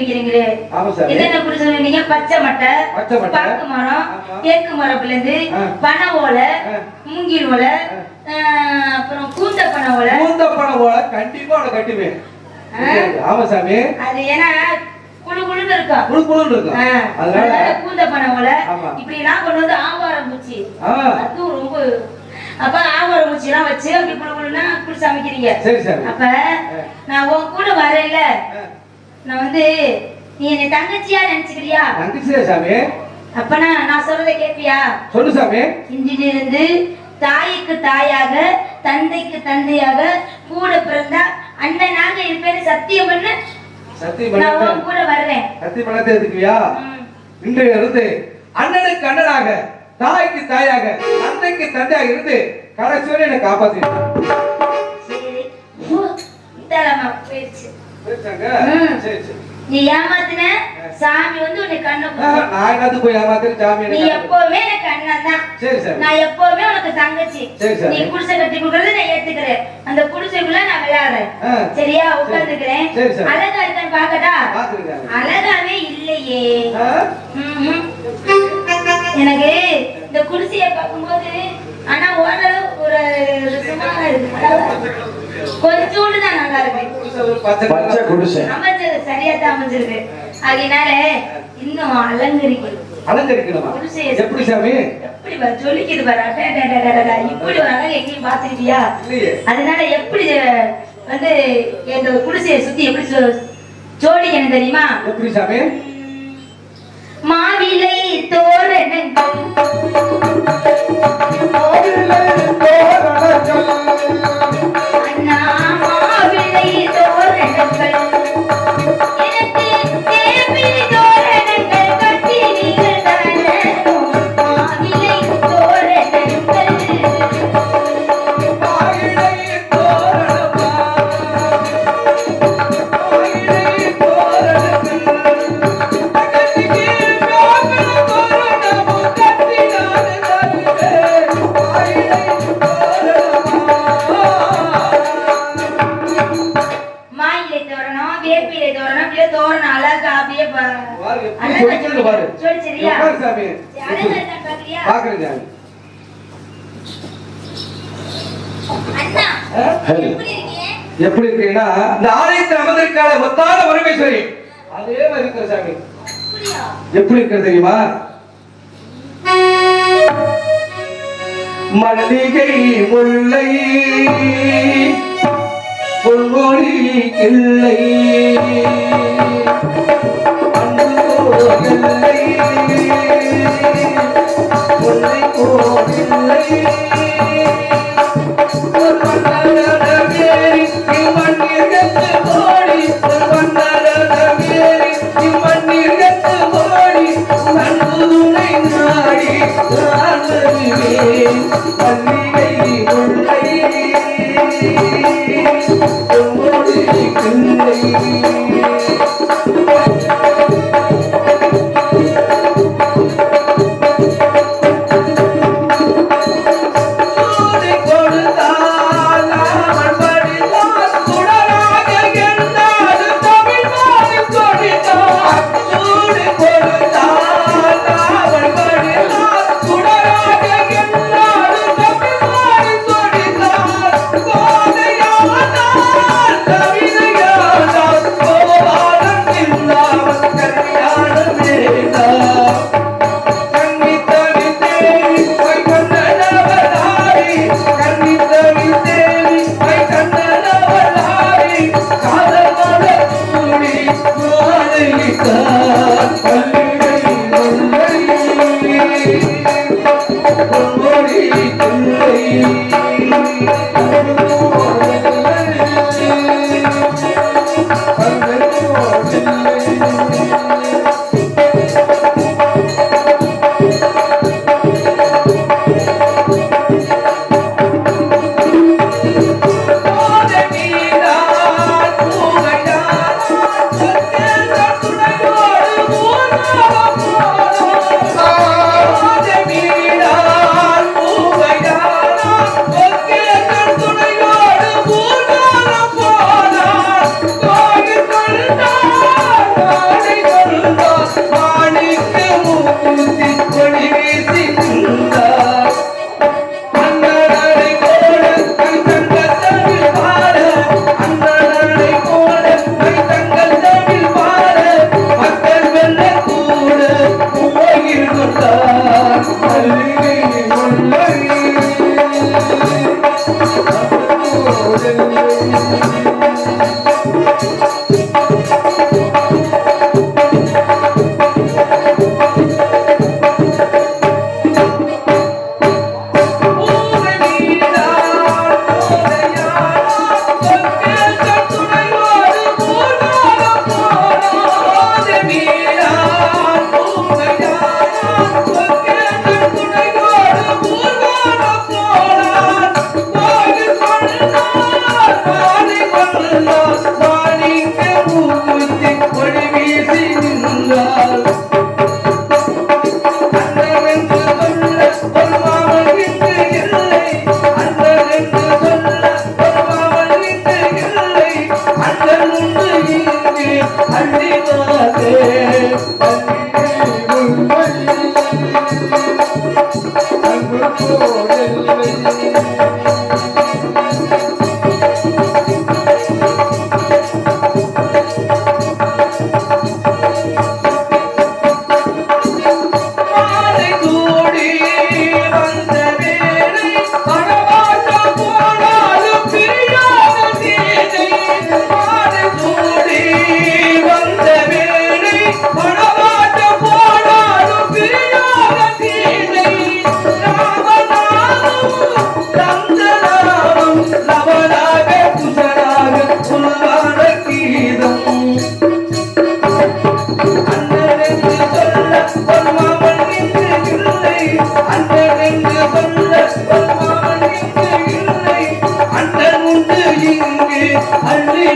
வைக்கிறீங்களே என்னென்ன குடிசை சொன்னீங்க? பச்சை மட்டை, பாக்கு மரம், தேக்கு மரப்புல இருந்து பனை ஓலை, மூங்கில் ஓலை, அப்புறம் கூந்த பனை ஓலை. கூந்த பனை ஓலை கண்டிப்பா உனக்கு கட்டுவேன். ஆமா சாமி. அது ஏன்னா குழுக்குழுன்னு இருக்கும். குழுக்குழுன்னு இருக்கும். அதனால கூந்த பனை ஓலை இப்படி எல்லாம் கொண்டு வந்து ஆவாரம் பூச்சி அதுவும் ரொம்ப அப்ப ஆவாரம் பூச்சி எல்லாம் வச்சு அப்படி குழுக்குழுன்னா குடி சமைக்கிறீங்க. அப்ப நான் உன் கூட வரல, நான் வந்து நீ என்ன தங்கச்சியா நினைச்சுக்கிறியா? தங்கச்சியா சாமி? அப்பனா நான் சொல்றதை கேட்பியா? சொல்லு சாமி. இன்றிலிருந்து தாய்க்கு தாயாக தந்தைக்கு தந்தையாக கூட பிறந்த அண்ணனாக இருப்பேன்னு சத்தியம் பண்ணு. சத்தியம் பண்ண நான் கூட வர்றேன். சத்தியம் பண்ணதே இருக்குவியா? இன்றைய இருந்து அண்ணனுக்கு அண்ணனாக தாய்க்கு தாயாக தந்தைக்கு தந்தையாக இருந்து கடைசி வரை என்னை காப்பாத்து. சரி தலமா பேச்சு பேச்சாங்க. சரி சரி. நீ ஏமாத்தின சாமி வந்து உன்னை கண்ணு நான் என்னது போய் ஏமாத்தின சாமி? நீ எப்பவுமே எனக்கு அண்ணன் தான். சரி சரி. நான் எப்பவுமே உனக்கு தங்கச்சி. சரி சரி. நீ குடிசை கட்டி கொடுக்கறத நான் ஏத்துக்கிறேன். அந்த குடிசைக்குள்ள நான் விளையாடுறேன். சரியா? உட்கார்ந்துக்கிறேன். அழகா இருக்கான்னு பாக்கடா? அழகாவே இல்லையே. எனக்கு இந்த குடிசையை பார்க்கும்போது ஆனா ஓரளவு ஒரு சுமாரா இருக்கு. கொஞ்சோண்டு தான் நல்லா இருக்கு. பச்சை குடிசை அமைஞ்சது சரியா தான் அமைஞ்சிருக்கு. அதனால இன்னும் அலங்கரிக்கணுமா? எப்படி சாமி? எப்படி சொல்லிக்கிது பாரு. இப்படி ஒரு அழகு எங்கேயும் பாத்துருக்கியா? அதனால எப்படி வந்து இந்த குடிசையை சுத்தி எப்படி ஜோடிக்கணும் தெரியுமா? எப்படி சாமி? மாவிலை தோரணங்கள் அண்ணா மாவிலை தோரணங்கள் எனக்கு தேவிலை தோரணங்கள் கட்டி நீங்கள் தரணும். மாவிலை தோரணங்கள் எப்படி இருக்கீங்கன்னா இந்த ஆலயத்தில் அமர்ந்திருக்காத ஒத்தான பரமேஸ்வரி அதே மாதிரி இருக்கிற சாமி. எப்படி இருக்கிறது தெரியுமா? மல்லிகை முல்லை பொன்மொழி கிள்ளை முல்லை கோவில்லை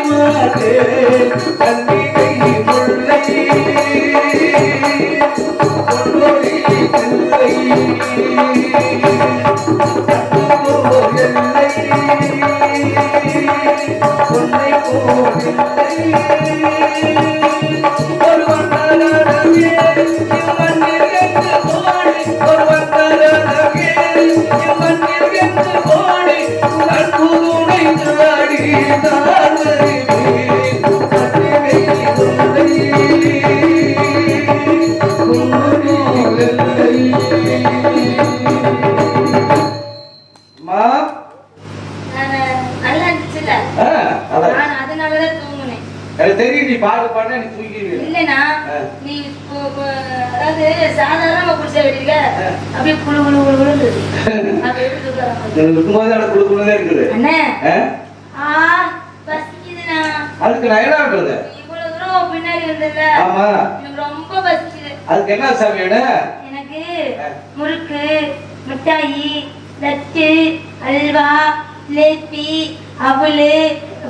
மாதே கண்ணிகை முல்லை பொன்னொழி பிள்ளை எல்லை பொன்னை போதில்லை ஒருவன் தரவே இம்மண்ணில் என்று போடி ஒருவன் தரவே இம்மண்ணில் என்று போடி கற்புனை நாடி தாழ்வரை கண்ணிகை முல்லை பொன்னொழி எல்லை மா நல்லா இருந்துச்சுல்ல நான் அதனாலதான் தூங்குனேன். எனக்கு தெரியும் நீ பாட்டு பாடினா நீ தூங்கிடுவீங்க. இல்லைண்ணா நீ அதாவது சாதாரணமா குடிச்ச வெடிக்க அப்படியே குழு குழு குழு குழுது இருக்கும்போது அதை குழு குழுதான் இருக்குது. அண்ணே பசிக்குதுண்ணா. அதுக்கு நான் என்ன பண்றது? இவ்வளவு தூரம் பின்னாடி வந்ததுல ஆமா எனக்கு ரொம்ப பசிக்குது. அதுக்கு என்ன சாமி வேணும்? எனக்கு முறுக்கு, மிட்டாயி, லட்டு, அல்வா, லேப்பி, அவலு,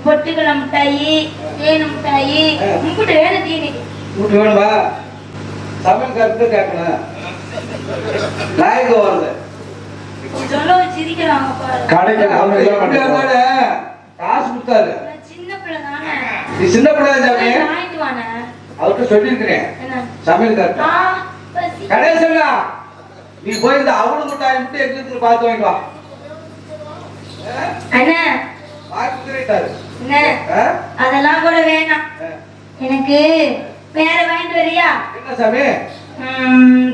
பொட்டுக்கடலை மிட்டாயி, தேனு மிட்டாயி, முக்குட்டு வேணும் தீனி. முட்டு வேணுமா? சமையல்காரத்து கேட்கணும். நாயங்க வருது. சொல்ல சிரிக்கிறாங்க பாரு. கடைக்கு காசு கொடுத்தாரு. சின்ன பிள்ளை தானே. நீ சின்ன பிள்ளை சாமி. வாங்கிட்டு வானே. அவர்கிட்ட சொல்லியிருக்கிறேன். சமையல்காரத்து கடைசியா நீ போயிருந்த அவளும் மிட்டாய் மட்டும் எங்களுக்கு பார்த்து வாங்கிட்டு வா. அண்ணா அதெல்லாம் கூட வேணாம். எனக்கு வேற வாங்கிட்டு வரியா? என்ன சாமி?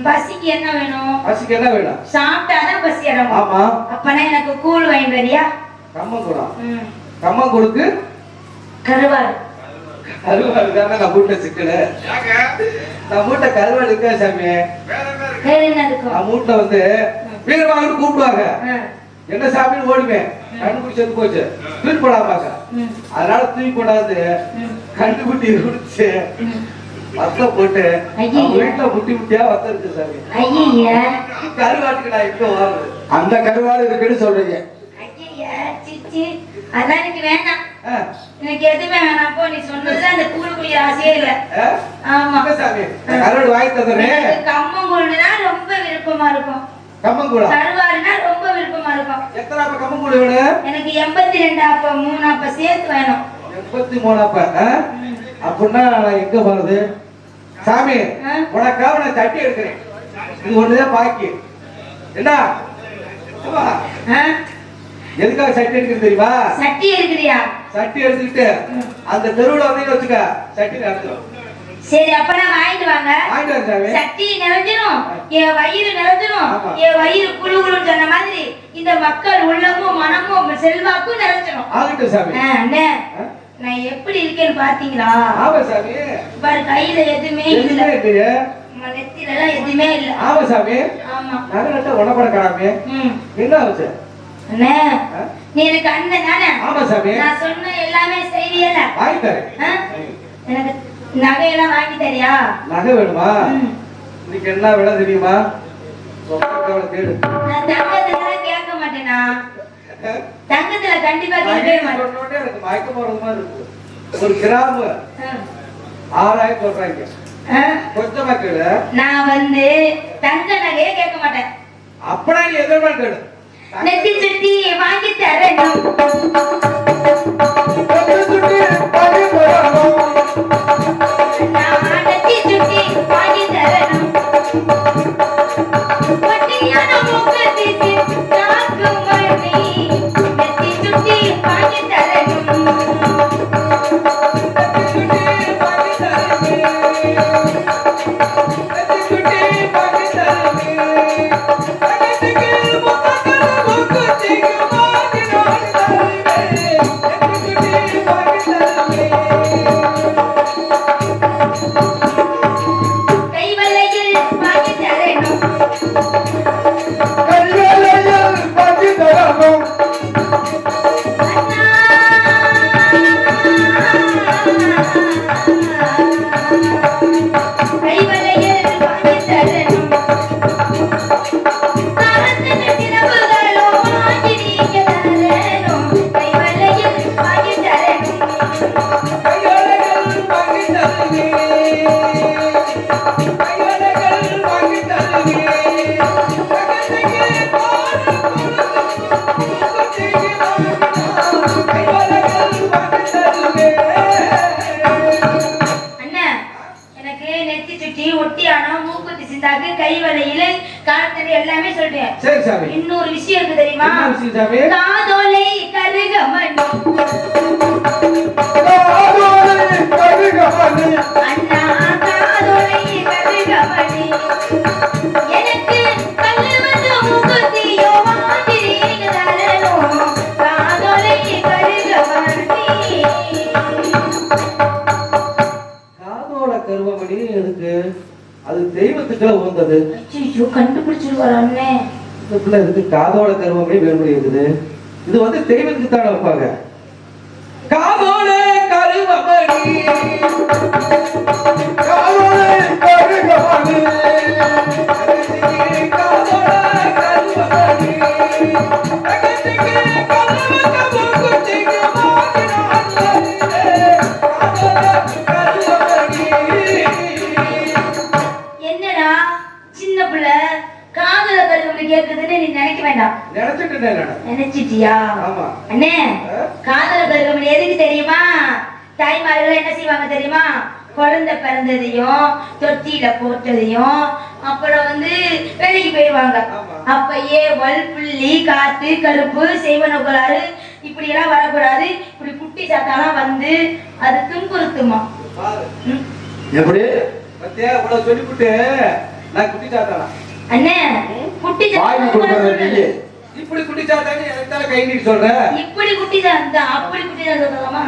பசிக்கு என்ன வேணும்? பசிக்கு என்ன வேணும்? சாப்பிட்டாதான் பசி இறங்கும். ஆமா. அப்பனா எனக்கு கூழ் வாங்கிட்டு வரியா? கம்மங்கூடா? கம்மங்கூடுக்கு கருவாடு. கருவாடு தானே நான் வீட்டுல சிக்கல. நான் வீட்டை கருவாடு இருக்கா சாமி? வேற என்ன இருக்கும்? நான் வீட்டுல வந்து வீரவாங்கன்னு கூப்பிடுவாங்க. என்ன சாமின்னு ஓடுவேன். கண்டுபிடி செத்து போச்சு. தூக்கி போடாமாங்க. அதனால தூக்கி போடாது கண்டுபிடி குடிச்சு வத்த போட்டு வீட்டுல முட்டி முட்டியா வத்த இருக்கு சாமி. ஐயா கருவாட்டுக்கு நான் இப்ப வாங்குது. அந்த கருவாடு இருக்குன்னு சொல்றீங்க. ஐயா சிச்சி அதான் எனக்கு வேணாம். எனக்கு எதுவுமே வேணாம். போ, நீ சொன்னதுல அந்த கூழ் குடிய ஆசையே இல்ல. ஆமா சாமி கருவாடு வாங்கி தந்துடுறேன். கம்மங்கூழ்னா ரொம்ப விருப்பமா இருக்கும். கம்மங்கூழா? கருவாடுனா ரொம்ப விருப்பமா இருக்கும். எத்தனை அப்ப கம்மங்கூழ் வேணும்? எனக்கு 82 அப்ப 3 அப்ப சேர்த்து வேணும். 83 அப்ப? அப்படின்னா நான் எங்க போறது சாமி? உனக்காக நான் சட்டி எடுக்கிறேன். இது ஒண்ணுதான் பாக்கி. என்ன எதுக்காக சட்டி எடுக்கிறது தெரியுமா? சட்டி எடுக்கிறியா? சட்டி எடுத்துக்கிட்டு அந்த தெருவுல வந்து வச்சுக்க சட்டி நடத்துறோம். சரி அப்ப நான் வாங்கிட்டு வாங்க. சட்டி நிறைஞ்சிரும், என் வயிறு நிறைஞ்சிரும். என் வயிறு குழு குழுன்னு சொன்ன மாதிரி இந்த மக்கள் உள்ளமும் மனமும் செல்வாக்கும் நிறைஞ்சிரும். ஆகட்டும் சாமி. அண்ணே நான் எப்படி இருக்கேன்னு பாத்தீங்களா? ஆமா சாமி. பாரு கையில எதுவுமே இல்ல, நெத்தில எல்லாம் எதுவுமே இல்ல. ஆமா சாமி. ஆமா நகரத்தை உடம்பட காணாமே. என்ன ஆச்சு? அண்ணே நீ எனக்கு அண்ணன் தானே? ஆமா சாமி. நான் சொன்ன எல்லாமே செய்வியல? வாங்கி தரேன். எனக்கு நகையெல்லாம் வாங்கி தரியா? நகை வேணுமா? இன்னைக்கு என்ன விலை தெரியுமா? கேளு. நான் தங்கத்துல கேட்க மாட்டேனா? தங்கத்துல கண்டிப்பா கேட்கவே மாட்டேன். எனக்கு மயக்கம் வர மாதிரி இருக்கு. ஒரு கிராம் 6000 சொல்றாங்க. கொஞ்சமா கேளு. நான் வந்து தங்க நகையே கேட்க மாட்டேன். அப்படா நீ எதுவும் கேளு. நெத்தி சுட்டி வாங்கி தரேன். Thank you. சரி சாமி. இன்னொரு விஷயம் இருக்கு தெரியுமா? என்ன விஷயம் சாமி? காதோலை கருகமணி அண்ணா காதோலை கருகமணி எனக்கு கல்லுவது முகத்தியோ மாதிரி தரணும் காதோலை கருகமணி. காதோட கருவமணி எதுக்கு? அது தெய்வத்துக்குள்ள உந்தது. ஐயோ கண்டுபிடிச்சிருவாரு அண்ணே. இந்த பிள்ளை இருக்கு காதோட கருவமணி வேணும்படி இருக்குது. இது வந்து தெய்வத்துக்கு தானே வைப்பாங்க. காதோட கருவமணி காதோட கருவமணி காதோட கருவமணி என்னடா சின்ன பிள்ளை காதல கருவமணி கேக்குதுன்னு நீ நினைக்க வேண்டாம். நினைச்சிட்டியா? அண்ணே காதல கருவமணி எதுக்கு தெரியுமா? தாய்மார்கள் என்ன செய்வாங்க தெரியுமா? குழந்தை பிறந்ததையும் தொட்டியில போட்டதையும் அப்புறம் வந்து வேலைக்கு போயிடுவாங்க. அப்பயே வல்புள்ளி காத்து கருப்பு செய்வன கோளாறு இப்படி எல்லாம் வரக்கூடாது. இப்படி குட்டி சாத்தாலாம் வந்து அது துன்புறுத்துமா. எப்படி சொல்லிவிட்டு நான் குட்டி சாத்தானா அண்ணே குட்டி இப்படி குட்டி சாத்தானு எனக்கு தானே கை நீட்டு சொல்றேன். இப்படி குட்டி சாத்தா அப்படி குட்டி சாத்தா சொல்லலாமா?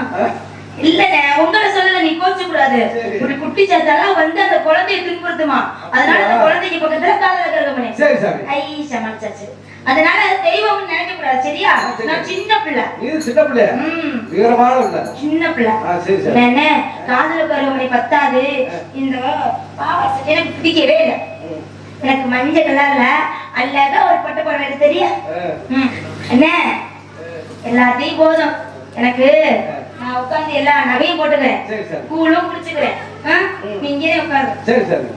இல்லண்ணே உங்களை சொல்லல, நீ கோச்சு கூடாது. இப்படி குட்டி சாத்தாலாம் வந்து அந்த குழந்தையை துன்புறுத்துமா. அதனால அந்த குழந்தைக்கு பக்கத்துல காதல கருவமணி. சரி சாமி. ஐ சமாளிச்சாச்சு. அதனால தெய்வம்னு நினைக்க கூடாது சரியா? நான் சின்ன பிள்ளை. நீ சின்ன பிள்ளை. வீரமான பிள்ளை. சின்ன பிள்ளை. சரி சரி. என்ன காதல கருவமணி பத்தாது. இந்த பாவாடை எனக்கு பிடிக்கவே இல்லை. எனக்கு மஞ்சள் கலர்ல அழகா ஒரு பட்டு புடவை எடுத்து தெரியா? என்ன எல்லாத்தையும் போதும் எனக்கு. நான் உட்கார்ந்து எல்லா நகையும் போட்டுக்கிறேன், கூழும் குடிச்சுக்கிறேன். நீங்க உட்காந்து. சரி சரி.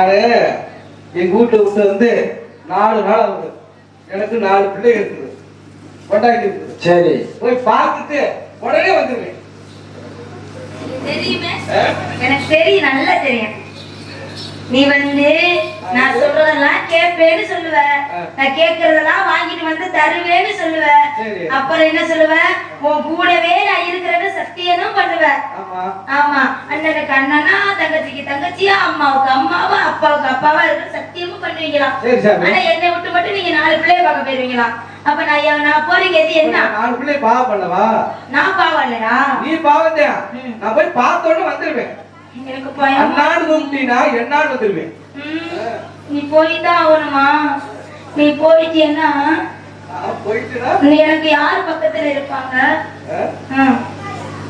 நானு எங்க வீட்டை விட்டு வந்து 4 நாள் ஆகுது. எனக்கு 4 பிள்ளை இருக்குது, கொண்டாடி இருக்குது. சரி, போய் பார்த்துட்டு உடனே வந்துருவேன். தெரியுமே, எனக்கு தெரியும், நல்லா தெரியும். நீ வந்து நான் சொல்றதெல்லாம் கேட்பேன்னு சொல்லுவ, நான் கேட்கறதெல்லாம் வாங்கிட்டு வந்து தருவேன்னு சொல்லுவ. அப்புறம் என்ன சொல்லுவ, உன் கூடவே நான் இருக்கிறேன்னு சத்தியனும் பண்ணுவ. ஆமா, அண்ணனுக்கு அண்ணனா, தங்கச்சிக்கு தங்கச்சியா, அம்மாவுக்கு அம்மாவா, அப்பாவுக்கு அப்பாவா இருக்கிற சத்தியமும் பண்ணுவீங்களா? ஆனா என்னை விட்டு மட்டும் நீங்க 4 பிள்ளைய பார்க்க போயிருவீங்களா? அப்ப நான் போறீங்க எது என்ன? 4 பிள்ளைய பாவம் பண்ணவா? நான் பாவம் இல்லையா? நீ பாவத்தையா? நான் போய் பார்த்தோன்னு வந்துருவேன். எனக்கு பயம். அண்ணாடு கூப்பிட்டீனா என்னாடு வந்துருவேன். நீ போய்தான் ஆகணுமா? நீ போயிட்டீன்னா போயிட்டுனா எனக்கு யாரு பக்கத்துல இருப்பாங்க?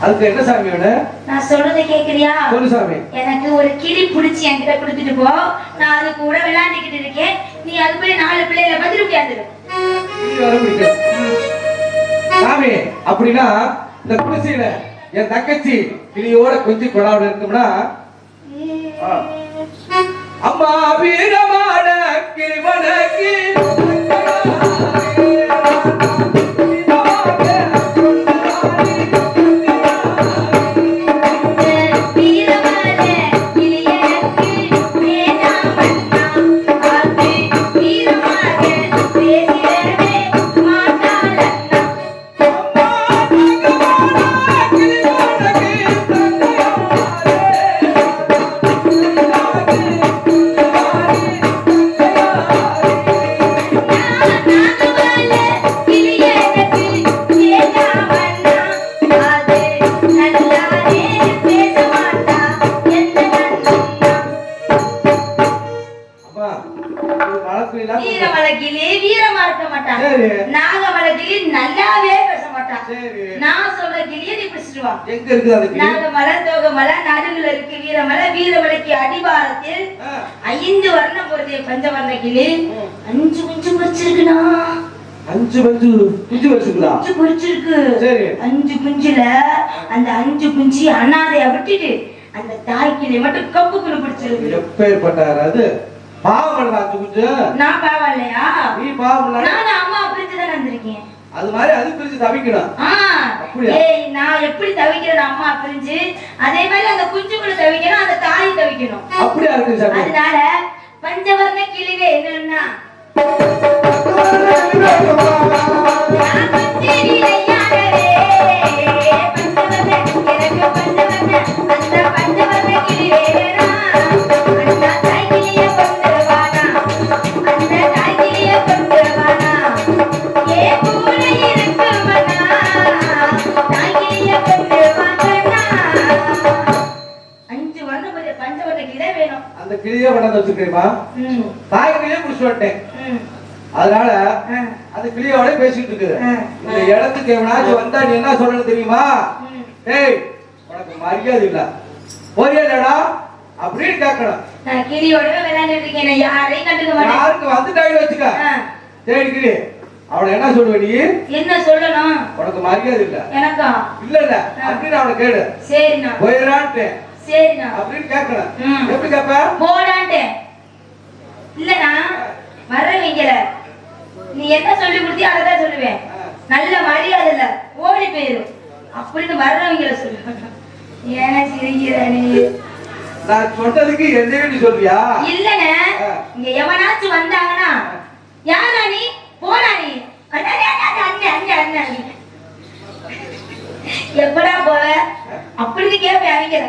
அதுக்கு என்ன சாமி வேணும்? நான் சொல்றதை கேக்குறியா? சொல்லு சாமி. எனக்கு ஒரு கிளி புடிச்சு என்கிட்ட கொடுத்துட்டு போ, நான் அது கூட விளையாண்டுக்கிட்டு இருக்கேன். நீ அதுக்குள்ளே 4 பிள்ளைகளை பதில் உட்காந்துரு. சாமி அப்படின்னா இந்த குடிசையில என் தங்கச்சி கிளியோட கொஞ்சம் கொடாவோட இருக்கும்னா, அம்மா வீரமான கிளிவனக்கு அடிவாரத்தில் 5 வர்ணம் பொருத்திய பஞ்சவர்ண கிளி 5 குஞ்சு பொரிச்சிருக்குனா? 5 குஞ்சு பொரிச்சிருக்கு. சரி, 5 குஞ்சுல அந்த 5 குஞ்சு அனாதையா விட்டுட்டு அந்த தாய் கிளி மட்டும் கப்புக்குள்ள பிடிச்சிருக்கு. எப்பேற்பட்டாரு அது? பாவம் பண்ண 5 குஞ்சு. நான் பாவம் இல்லையா? நீ பாவம் இல்ல. நான் அம்மா பிரிச்சு தான் வந்திருக்கேன். அது மாதிரி அது பிரிச்சு தவிக்கணும். நான் எப்படி தவிக்கிறேன் அம்மா பிரிஞ்சு, அதே மாதிரி அந்த குஞ்சுக்குள்ள தவிக்கணும், அந்த தாய் தவிக்கணும். அப்படியா இருக்கு சாமி? அதனால பஞ்சவர்ண கிளிவே என்னன்னா கிளியே கொண்டாந்து வச்சிருக்கேமா, தாய் கிளியே குடிச்சு வந்துட்டேன். அதனால அந்த கிளியோட பேசிட்டு இருக்குது. இந்த இடத்துக்கு எவனாச்சும் வந்தா நீ என்ன சொல்லணும் தெரியுமா? ஏய், உனக்கு மரியாதை இல்ல, போறியாடா அப்படின்னு கேட்கணும். நான் கிளியோட விளையாண்டுட்டு இருக்கேன், யாரையும் கண்டுக்க மாட்டேன். யாருக்கு வந்துட்டாங்க வச்சுக்க. சரி கிளி, அவனை என்ன சொல்லுவ நீ? என்ன சொல்லணும்? உனக்கு மரியாதை இல்ல. எனக்கா? இல்ல இல்ல அப்படின்னு அவனை கேளு. சரிண்ணா. போயிடான்ட்டு. சரிண்ணா அப்படின்னு கேட்கணும். எப்படி கேட்ப? போடான்ட்டு. இல்லண்ணா வர்றவங்கள நீ என்ன சொல்லி கொடுத்தியோ அதான் சொல்லுவேன். நல்ல மரியாதை இல்ல, ஓடி போயிரும் அப்படின்னு வர்றவங்கள சொல்லுவேன். ஏன் சிரிக்கிற நீ? நான் சொன்னதுக்கு என்ன சொல்றியா? இல்லண்ணே, இங்க எவனாச்சும் வந்தாங்கன்னா யாரா நீ, போடா நீ, எப்படா போவ அப்படின்னு கேட்பேன் அவங்க.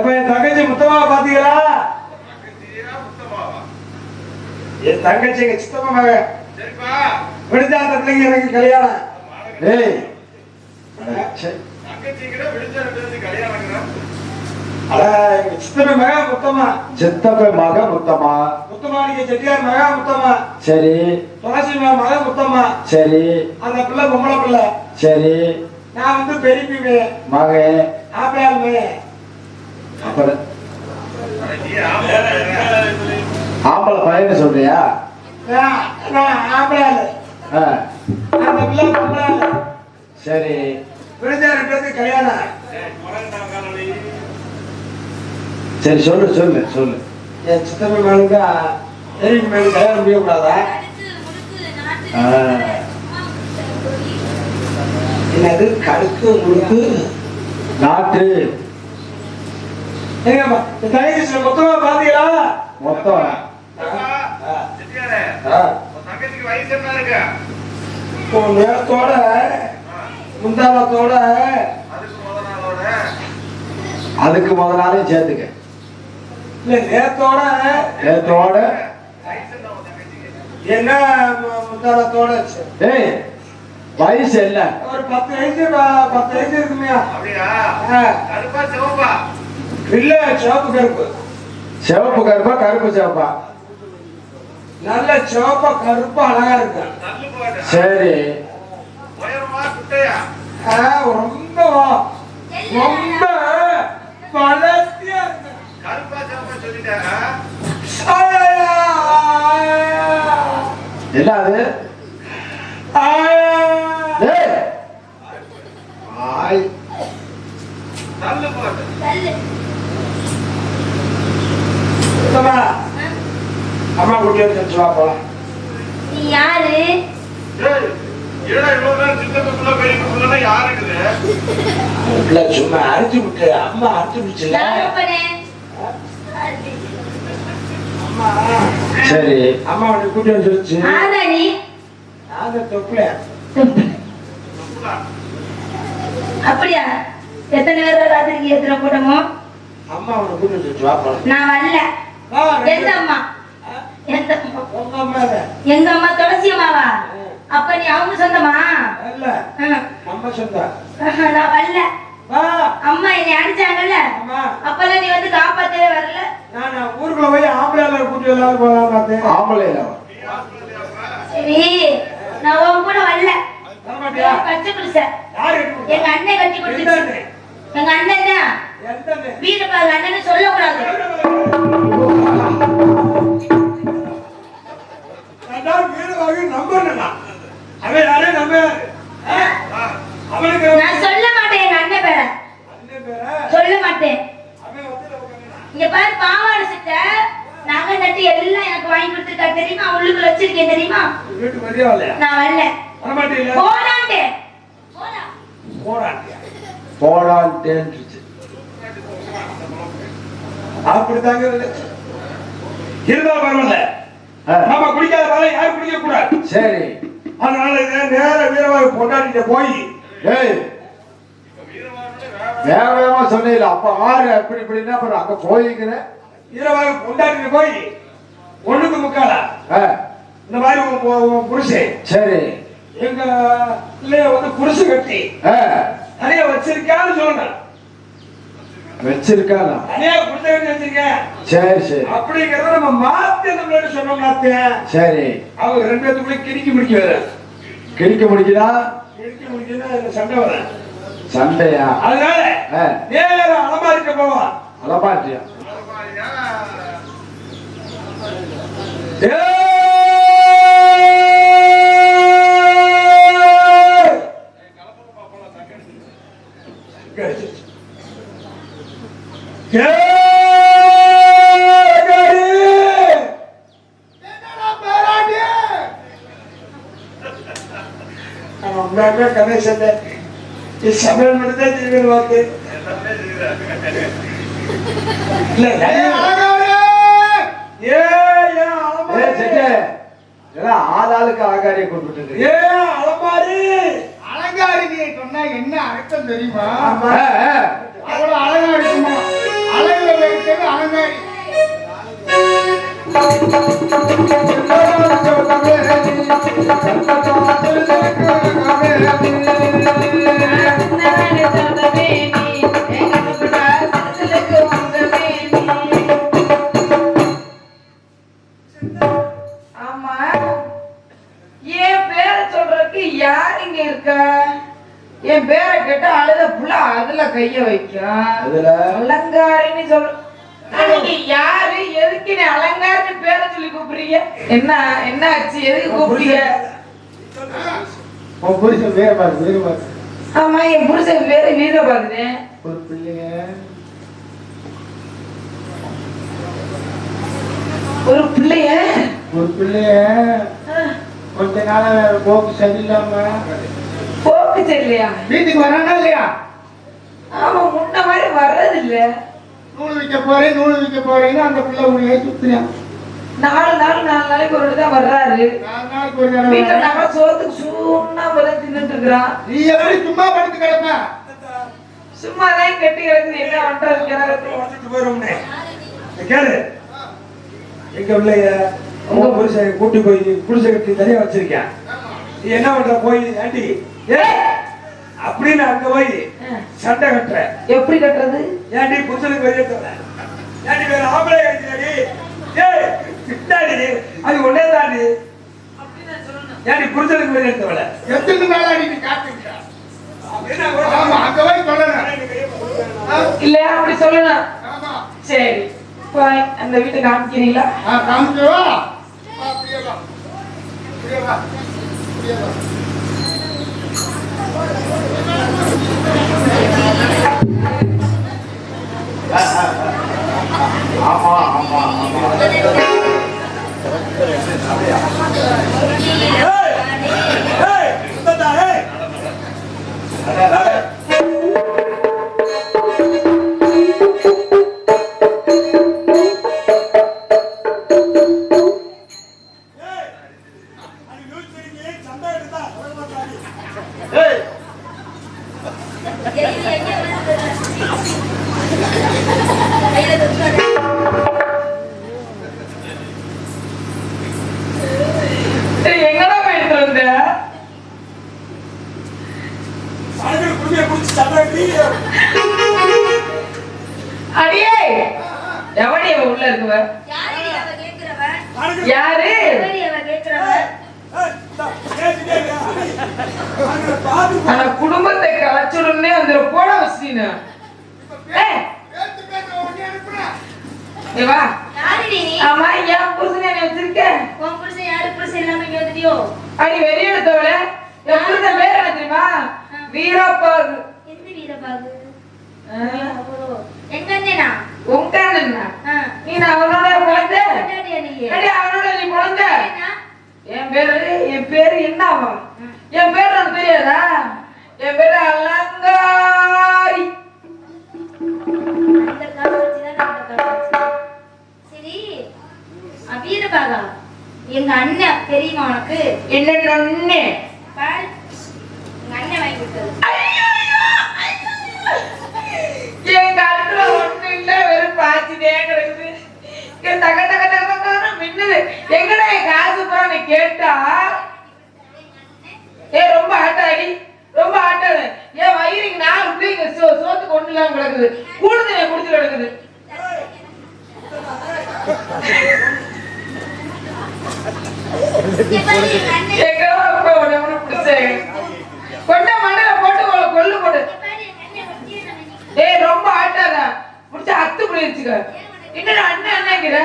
என் தங்கச்சி முத்தமா பாத்தீங்களா? என் தங்கச்சி எங்க சித்தப்பா மகன். விடுதா அந்த பிள்ளைங்க எனக்கு கல்யாணம். சித்தப்ப மகா முத்தமா. சித்தப்ப மகா முத்தமா. முத்தமா நீங்க செட்டியார் மகா முத்தமா. சரி. துளசி மகா முத்தமா. சரி. அந்த பிள்ளை பொம்பளை பிள்ளை. சரி. நான் வந்து பெரிய மகன். ஆப்பியால் மகன். அப்புறம் ஆம்பளை பையன் சொல்றியா? சரி கல்யாணம். சரி சொல்லு சொல்லு சொல்லு. என் சித்தப்ப மேலுங்க எரிக்கு மேலும் கல்யாணம் முடியக்கூடாதா? என்னது கடுக்கு முழுக்கு நாட்டு மொத்தமா பாத்தீங்களா? மொத்தம் நேரத்தோட முந்தானத்தோட அதுக்கு முத நாளையும் சேர்த்துக்க. இல்ல நேரத்தோட நேரத்தோட என்ன முந்தானத்தோட வயசு என்ன? ஒரு 10 வயசு இருக்குமையா? இல்ல சிவப்பு கருப்பு. சிவப்பு கருப்பா கருப்பு சிவப்பா? நல்ல சிவப்பா கருப்பா அழகா இருக்கு. சரி ரொம்ப ரொம்ப வளர்த்தியா இருக்கு. என்ன அது? அம்மா குட்டியா தெரிஞ்சுவா போலாம். நீ யாரு? சும்மா அரிச்சு விட்டு அம்மா அரிச்சு விட்டுல. சரி அம்மா உனக்கு கூட்டி வந்துருச்சு. அப்படியா? எத்தனை பேர் ராத்திரிக்கு எத்தனை கூட்டமோ? அம்மா உனக்கு கூட்டி வந்துருச்சு. வா போலாம். நான் வரல. எந்த அம்மா? எந்த அம்மா? எங்க அம்மா துளசி அம்மாவா? அப்ப நீ அவங்க சொந்தமா? இல்ல நம்ம சொந்தம். நான் வரல. அம்மா என்னை அடிச்சாங்கல்ல, அப்பெல்லாம் நீ வந்து காப்பாத்தவே வரல. நான் ஊருக்குள்ள போய் ஆம்பளை கூட்டி எல்லாரும் போலாம் பார்த்தேன். ஆம்பளை சரி நான் உன் கூட வரல. பச்சை குடிசை எங்க அண்ணன் கட்டி கொடுத்துச்சு. எங்க அண்ணன் தான் வீடு பாரு. அண்ணன்னு சொல்லக்கூடாது. நான் சொல்ல மாட்டேன் எங்க அண்ணன் பேர. சொல்ல மாட்டேன். இங்க பாரு பாவாடை சட்டை நகை நட்டு எல்லாம் எனக்கு வாங்கி கொடுத்துருக்கா தெரியுமா? உள்ளுக்குள்ள வச்சிருக்கேன் தெரியுமா? நான் வரல. போடாண்டே அப்படித்தாங்க இருந்தா பரவாயில்ல. நாம குடிக்காத பாலை யாரும் குடிக்க கூடாது. சரி அதனால நேர வீரவாக கொண்டாடிட்டு போய் வேக வேகமா சொன்னீங்க. அப்ப ஆறு எப்படி இப்படின்னா அங்க போய்க்கிறேன். வீரவாக கொண்டாடிட்டு போய் ஒண்ணுக்கு முக்காலா இந்த மாதிரி புருஷன். சரி எங்க பிள்ளைய வந்து புருஷ கட்டி நிறைய வச்சிருக்கான்னு சொல்லணும். வச்சிருக்கானா? நிறைய புருஷ கட்டி வச்சிருக்கேன். சரி சரி அப்படிங்கிறத நம்ம மாத்தி நம்மளோட சொன்னோம்னா சரி அவங்க ரெண்டு பேத்துக்குள்ள கிடிக்க முடிக்க கிடிக்க முடிக்குதா? கிடிக்க முடிக்குதுன்னா சண்டை வர சண்டையா? அதனால நேர அலமாரிக்க போவான். அலமாரியா? கணேசன் சமையல் மட்டும்தான் செய்வேன் வாக்கு. ஆளாளுக்கு அலங்காரியை கொண்டு அலமாரி. அலங்காரியை சொன்னா என்ன அர்த்தம் தெரியுமா? அவ்வளவு அழகா இருக்குமா? அழகுல வைத்தது அலங்காரி. ஆமா என் பேரை சொல்றதுக்கு யார் இங்க இருக்கா? என் பேரை கேட்டா அழுத புள்ள அதுல கைய வைக்கும். அலங்காரின்னு சொல்ற நீங்க யாரு எதுக்கு நீ அலங்காரன்னு பேரை சொல்லி கூப்பிடுறீங்க? என்ன என்ன ஆச்சு? எதுக்கு கூப்பிடுறீங்க? உன் புருஷன் வீரபாகு. ஆமா, என் புருஷன் பேரு வீரபாகுனே. ஒரு பிள்ளைய கொஞ்ச நாளா போக்கு சரியில்லாம போக்கு சரியில்லையா? வீட்டுக்கு வரானா இல்லையா? ஆமா, முன்ன மாதிரி வர்றது இல்ல. நூல் விற்க போறேன்னு அந்த பிள்ளை உன்னையே சுத்துறான். 4 நாளைக்கு ஒரு தான் வர்றாரு. 4 நாளைக்கு ஒரு தடவை வீட்டுல நம்ம சோத்துக்கு சுண்ணாம்பதான் தின்னுட்டு இருக்கிறான். நீ எப்படி சும்மா படுத்து கிடப்ப? சும்மாதான் கெட்டி கிடக்குது. என்ன பண்றது? கேளு, எங்க பிள்ளைய உங்க புருஷன் கூட்டி போய் குடிசை கட்டி தனியா வச்சிருக்கேன். நீ என்ன பண்ற? போய் ஆண்டி அப்படின்னு அங்க போய் சண்டை கட்டுற. எப்படி கட்டுறது? ஏன்டி புருஷனுக்கு வெளியேற்ற ஏன்டி வேற ஆம்பளை கட்டினாடி? அது ஒன்னே தாண்டி. ஏன்டி புருஷனுக்கு வெளியேற்றவள எத்தனை நாளா நீ காத்துக்கிட்ட? ஆமா, அங்க போய் சொல்லணும். இல்லையா? அப்படி சொல்லணும். ஆமா, சரி, போய் அந்த வீட்டை காமிக்கிறீங்களா? காமிக்கவா? அப்படியே வா, அப்படியே வா, அப்படியே வா. ஆமா ஆமா ஆமா. எங்கடா போயிட்டு வந்த? அடியே, எவடி அவ உள்ள இருக்குவ? யாரு? ஆனா குடும்பத்தை கலைச்சுடனே வந்துட போட வச்சுட்டீங்க. வா. ஆமா, என் புருஷனை வச்சிருக்க. அடி வெறி எடுத்தவள. என் புருஷன் பேர் என்ன தெரியுமா? வீரபாகு. உங்க அண்ணனா? நீ அவனோட குழந்தை? அவனோட நீ குழந்தை? என் பேரு என்னவா? என் பேரு உனக்கு தெரியாதா? என் பேரு அலங்காரி. வீரபாகா எங்க அண்ணன் தெரியுமா உனக்கு? என்ன அண்ணே? எங்க அண்ணன் வாங்கி கொடுத்தது. என் கழுத்துல ஒண்ணு இல்ல, வெறும் பாய்ச்சிட்டே கிடக்குது. தக தக தக மின்னுது. எங்கடா என் காசு போறான்னு கேட்டா, ரொம்ப ஆட்டாடி, ரொம்ப ஆட்டாடு. என் வயிறுக்கு 4 பிள்ளைங்க சோத்துக்கு ஒண்ணு இல்லாம கிடக்குது. கூடுதல் என் குடிச்சு கிடக்குது. கொண்ட மண்ணில போட்டு கொள்ளு போட்டு. ரொம்ப ஆட்டாத முடிச்ச அத்து புடிச்சுக்க. என்னடா அண்ணன் அண்ணாங்கிற?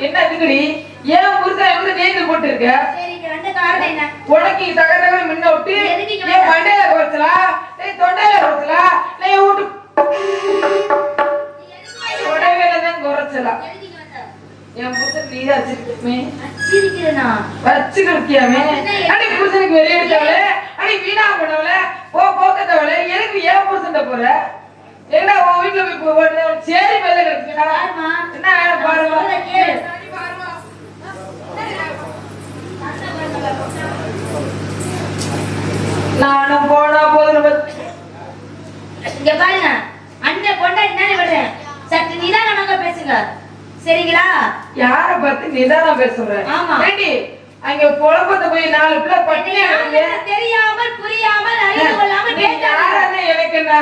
என்ன அதுக்குடி? ஏன் புருஷன் வந்து நீங்க போட்டு இருக்க? உனக்கு தக தக முன்ன விட்டு என் மண்டையில குறைச்சலா, தொண்டையில குறைச்சலா, என் வீட்டு உடவேல தான் குறைச்சலா. என் புருஷன் நீதான் வச்சிருக்கமே. வச்சுக்கிறியாமே? அடி புருஷனுக்கு வெளியே எடுத்தவளே, அடி வீணா பண்ணவளே, போக்கத்தவளே, எனக்கு ஏன் புருஷன் போற? என்ன உன் வீட்டுல போய் சேரி மேல கிடைச்சுக்கா? என்ன பாருமா? நானும் போனா போதும். இங்க பாருங்க, அண்ணன் பொண்டாட்டி தானே விடுறேன். சற்று நிதானமாக பேசுங்க, சரிங்களா? யார பார்த்து நிதானம் பேசுறேன்? ஆமா. அங்க குழப்பத்தை போய் 4 பிள்ளை பட்டியா தெரியாமல் புரியாமல் அறிந்து கொள்ளாமல் யாரா? எனக்கு என்ன?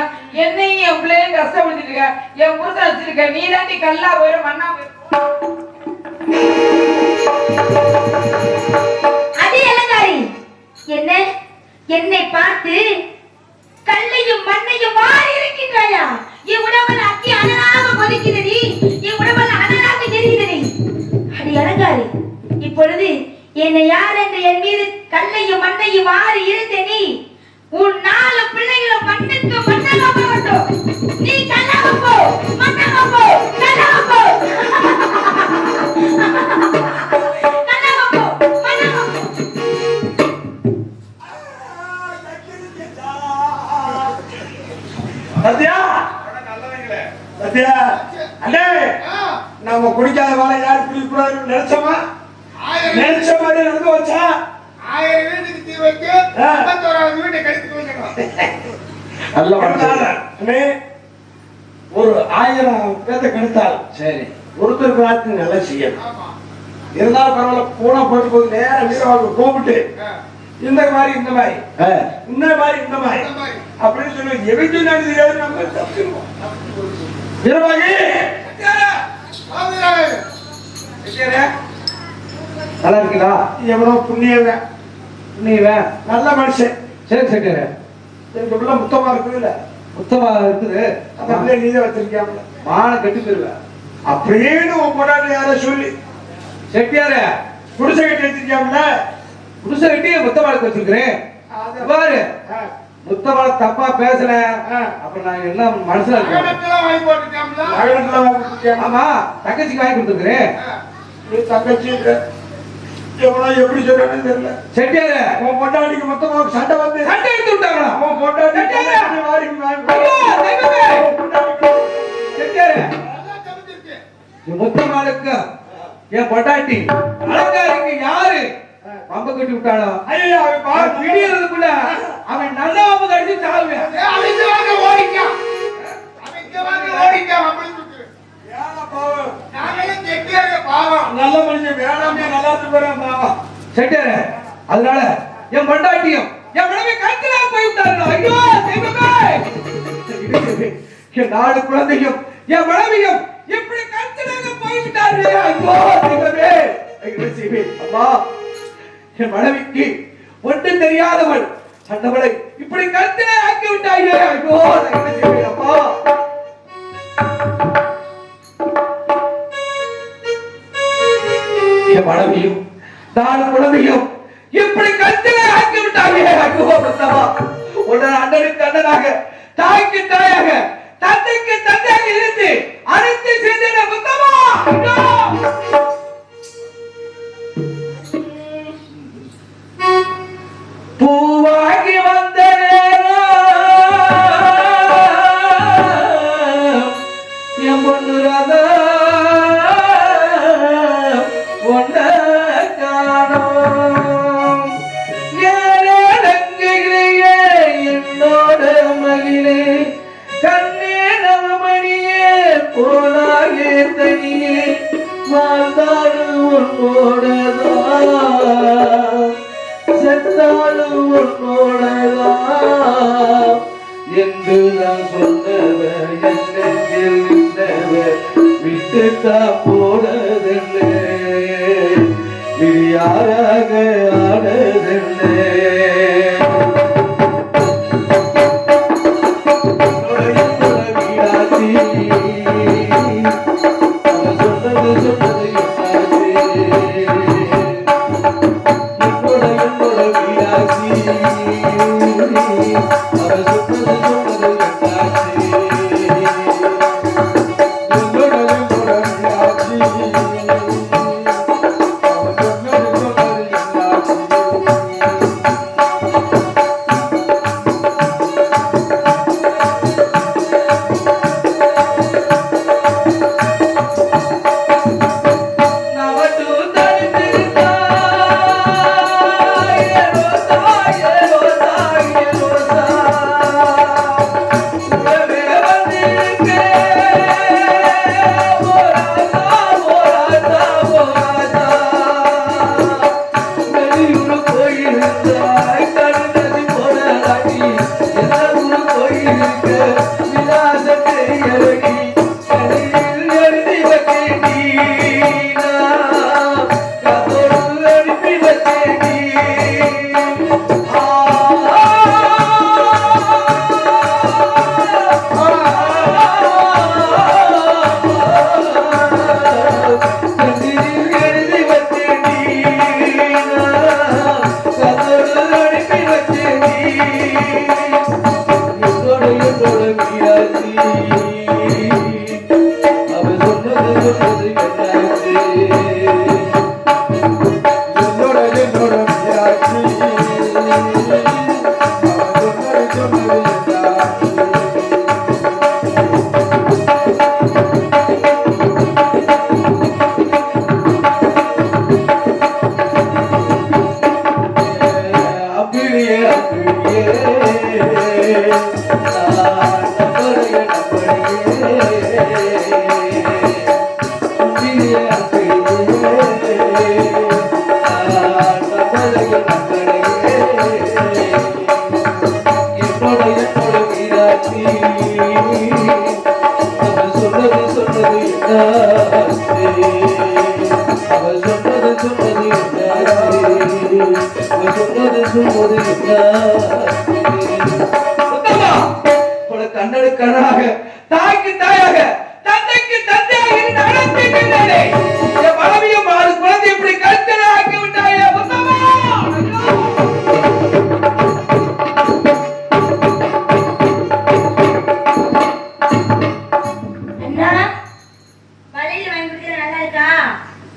என்னையும் என் பிள்ளையும் கஷ்டப்படுத்திட்டு இருக்க. என் புருஷன் வச்சிருக்க. நீ தாண்டி கல்லா போயிடும், மண்ணா போயிடும். அது அலங்காரி என்ன என்னை பார்த்து கல்லையும் மண்ணையும் மாறி இருக்கின்றாயா? இவ்வுடம்பு அக்கி அழகாக கொதிக்கிறது. பூசாரி, இப்பொழுது என்னை யார் என்று என் மீது கல்லையும் மண்ணையும் மாறி இருந்த நீ உன் 4 பிள்ளைகளும் மண்ணுக்கு மண்ணாக போகட்டும். நீ கல்லாக போ, மண்ணாக போ, கல்லாக போ, கல்லாக போ, மண்ணாக போ. சத்யா சத்யா அண்ணே, நம்ம குடிக்காத வாழை யார் குடிக்கூடாதுன்னு நினைச்சோமா? நினைச்ச மாதிரி நடந்து வச்சா 1000 வீட்டுக்கு தீ வைக்க 51வது வீட்டை கடித்து வைக்கணும். நல்ல அண்ணே, ஒரு 1000 பேத்தை கெடுத்தால் சரி, ஒருத்தருக்கு ராத்திரி நல்லா செய்யணும். இருந்தாலும் பரவாயில்ல, போனா போட்டு போது நேரம் வீரவாக்கு கூப்பிட்டு இந்த மாதிரி இந்த மாதிரி அப்படின்னு சொல்லி எதுக்கு நான் தெரியாது. நம்ம தப்பிடுவோம். வீரவாகி நல்லா இருக்கீங்களா? எவ்வளோ புண்ணியவன் நல்ல மனுஷன். சரி சக்கர, எங்க பிள்ளை முத்தமா இருக்குதுல்ல, முத்தமா இருக்குது. அந்த பிள்ளை நீதான் வச்சிருக்கியாமல, மான கட்டி போயிருவேன் அப்படின்னு உன் பொண்டாட்டி யார சொல்லி செட்டியார குடிசை கட்டி வச்சிருக்கியாமல, புதுசை கட்டி முத்தமாளுக்கு வச்சிருக்கிறேன். பாரு, முத்தமாள தப்பா பேசுற அப்ப நான் என்ன மனசுல வாங்கி போட்டுருக்கியாமல. ஆமா, தங்கச்சிக்கு வாங்கி கொடுத்துருக்கிறேன். நீ தங்கச்சி எவ்வளோ எப்படி சொல்றேன்னு தெரியல. செட்டியார உன் பொண்டாட்டிக்கு மொத்தமா சண்டை வந்து சண்டை எடுத்து விட்டாங்களா? உன் பொண்டாட்டி செட்டியார முத்தமாளுக்கு என் பொண்டாட்டி அலங்காரிக்கு யாரு பம்பு கட்டி விட்டாளோ, விடியறதுக்குள்ள அவன் நல்ல பம்பு கட்டி சாவுவேன். நல்ல மனுஷன் வேணாமே, நல்லா இருக்கு. செட்டியார, அதனால என் பொண்டாட்டியும் என் மனைவி கட்டில போய் விட்டாரு. ஐயோ தெய்வமே, என் 4 குழந்தையும் என் மனைவியும் இப்படி கட்டிலாக போய் விட்டாரு. ஐயோ தெய்வமே, அம்மா, என் மனைவிக்கு ஒன்றும் தெரியாதவள் அந்தவளை இப்படி கட்டிலே ஆக்கி விட்டாயே. ஐயோ தெய்வமே, அப்பா. என் மனைவியும் 4 குழந்தையும் இப்படி கட்டிலே ஆக்கி விட்டாயே. ஐயோ முத்தமா, உடனே அண்ணனுக்கு அண்ணனாக, தாய்க்கு தாயாக, தந்தைக்கு தந்தையாக இருந்து அனைத்து செய்த முத்தமா. பூவாகி வந்த நேரம் என் பொண்ணு ராதா ஒன்ன காணோம். என்னோட மகிழே கண்ணே நவமணியே போனாயே தனியே வாழ்ந்தாலும் உன்னோடதான் செத்தாலும் உன்னோடதான் என்று நான் சொன்னவர் என் நெஞ்சில் நின்றவர் விட்டுத்தான் போனதில்லை, யாராக ஆனதில்லை.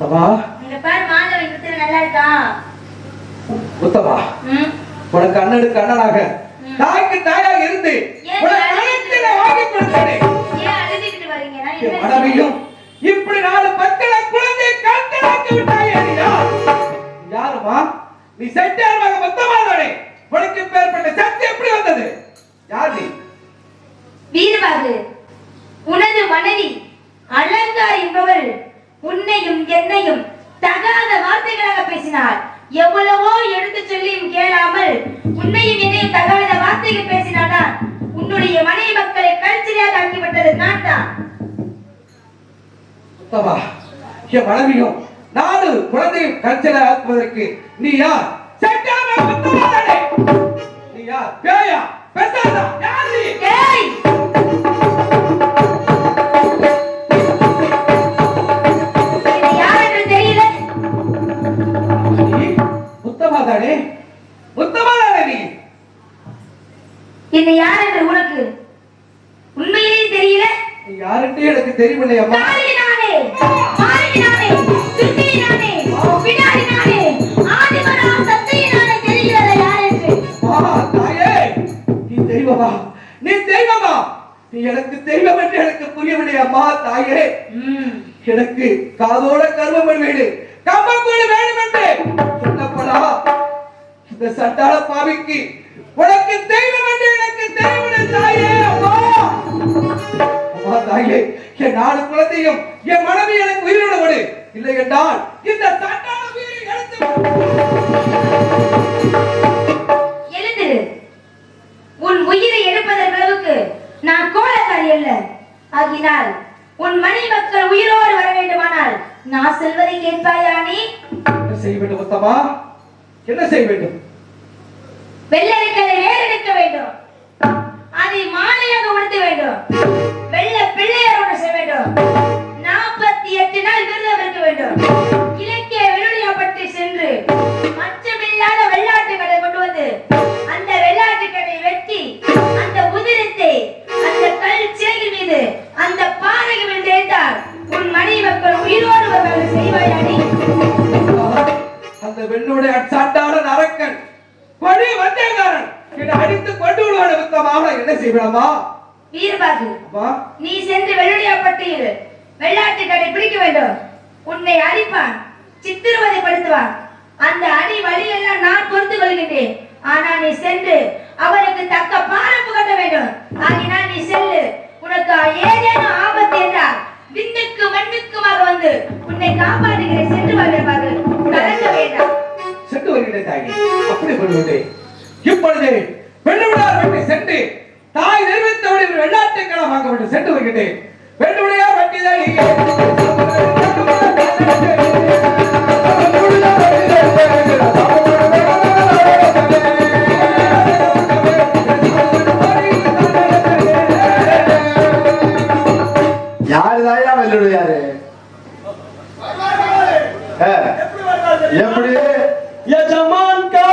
உத்தமா இங்க பாரு மாதவன் குத்துற நல்லா இருக்கா? உத்தமா உனக்கு அண்ணனுக்கு அண்ணனாக தாய்க்கு தாயாக இருந்து வாங்கி கொடுத்தேன். மனைவியும் இப்படி 4 பக்களை குழந்தை கண்களாக்கி விட்டாயே. யாருமா நீ? செட்டியார் மக முத்தமாதானே? உனக்கு பேர்பட்ட சக்தி எப்படி வந்தது? யார் நீ? வீரபாகு, உனது மனைவி அலங்கா என்பவள் உன்னையும் என்னையும் தகாத வார்த்தைகளாக பேசினார். எவ்வளவோ எடுத்து சொல்லியும் கேளாமல் உன்னையும் என்னையும் தகாத வார்த்தைகள் பேசினானா உன்னுடைய மனைவி மக்களை கல்ச்சரியாக ஆக்கிவிட்டது நான் தான். உத்தமா, என் மனைவியும் 4 குழந்தையும் கல்ச்சரியாக ஆக்குவதற்கு நீ யார்? செட்டியார் மக முத்தமாதானே? நீ யார்? பேயா? பெசாதா? யார் நீ? ஏய், முத்தமாதானே? முத்தமாதானே நீ? என்ன யார் என்று உனக்கு உண்மையிலேயே தெரியல? நீ யாருன்னு எனக்கு தெரியவில்லையம்மா. தாயினானே, மாயினானே, சுத்தியினானே, பிடாரினானே, ஆதிமனா சத்தியினானே தெரியல யார் என்று. தாயே, நீ தெய்வமா? நீ தெய்வமா? நீ எனக்கு தெய்வம் என்று எனக்கு புரியவில்லை அம்மா. தாயே, எனக்கு காதோட கர்வம் வேண்டு, கம்பங்கூழ் வேண்டும் என்று சொன்னப்படா இந்த சட்டாள பாவிக்கு உனக்கு தெய்வம் என்று எனக்கு தெரியவில்லை தாயே. அம்மா, அம்மா தாயே, என் 4 குழந்தையும் என் மனைவி எனக்கு உயிரோடு விடு. இல்லை என்றால் இந்த சட்டாள உயிரை எடுத்து எழுந்திரு. உன் உயிரை எடுப்பதற்கு அளவுக்கு நான் கோலக்காரி அல்ல. ஆகினால் உன் மனைவி மக்கள் உயிரோடு வர வேண்டுமானால் நான் சொல்வதை கேட்பாயா நீ? என்ன செய்ய வேண்டும் உத்தமா? என்ன செய்ய வேண்டும்? வெள்ளரிக்கலை வேறெடுக்க வேண்டும், அதை மாலையாக உடுத்த வேண்டும், வெள்ள பிள்ளையாரோடு செய்ய வேண்டும், 48 நாள் விரதம் இருக்க வேண்டும், இலக்கிய விருளியப்பட்டு சென்று மச்சமில்லாத வெள்ளாட்டு கடை கொண்டு வந்து அந்த வெள்ளாட்டு கடை வெட்டி அந்த உதிரத்தை அந்த கல் சிலைகள் மீது அந்த பாறைகள் மீது தேய்த்தால் உன் மனைவி மக்கள் உயிரோடு வருவார்கள். செய்வாயா நீ? அந்த வெண்ணுடைய சாட்டான அரக்கன் கொடி வந்தேகாரன் என்னை அடித்து கொண்டு விடுவான். உத்தமாக என்ன செய்யலாமா? வீரபாகு, நீ சென்று வெள்ளுடையாப்பட்டியில் வெள்ளாட்டு கடை பிடிக்க வேண்டும். உன்னை அடிப்பான், சித்திரவதைப்படுத்துவான். அந்த அடி வழியெல்லாம் நான் பொறுத்து கொள்கின்றேன். ஆனால் நீ சென்று அவருக்கு தக்க பாரம் புகட்ட வேண்டும். ஆகினால் நீ செல்லு. உனக்கு ஏதேனும் ஆபத்து என்றால் விண்ணுக்கு மண்ணுக்குமாக வந்து உன்னை காப்பாற்றுகிறேன். சென்று வருவாங்க, கலங்க வேண்டாம். சென்று வருகிறேன் தாய். அப்படி கொள்ளுவேன். இப்பொழுது வெள்ளுவிடார் வீட்டை சென்று தாய் நிர்மித்தவுடன் வெள்ளாட்டை களம் வாங்க வேண்டும். சென்று வருகிறேன். வெள்ளுவிடையார் வட்டிதாடி யாருதாயா வெள்ளுடையாரு? எப்படி यजमान का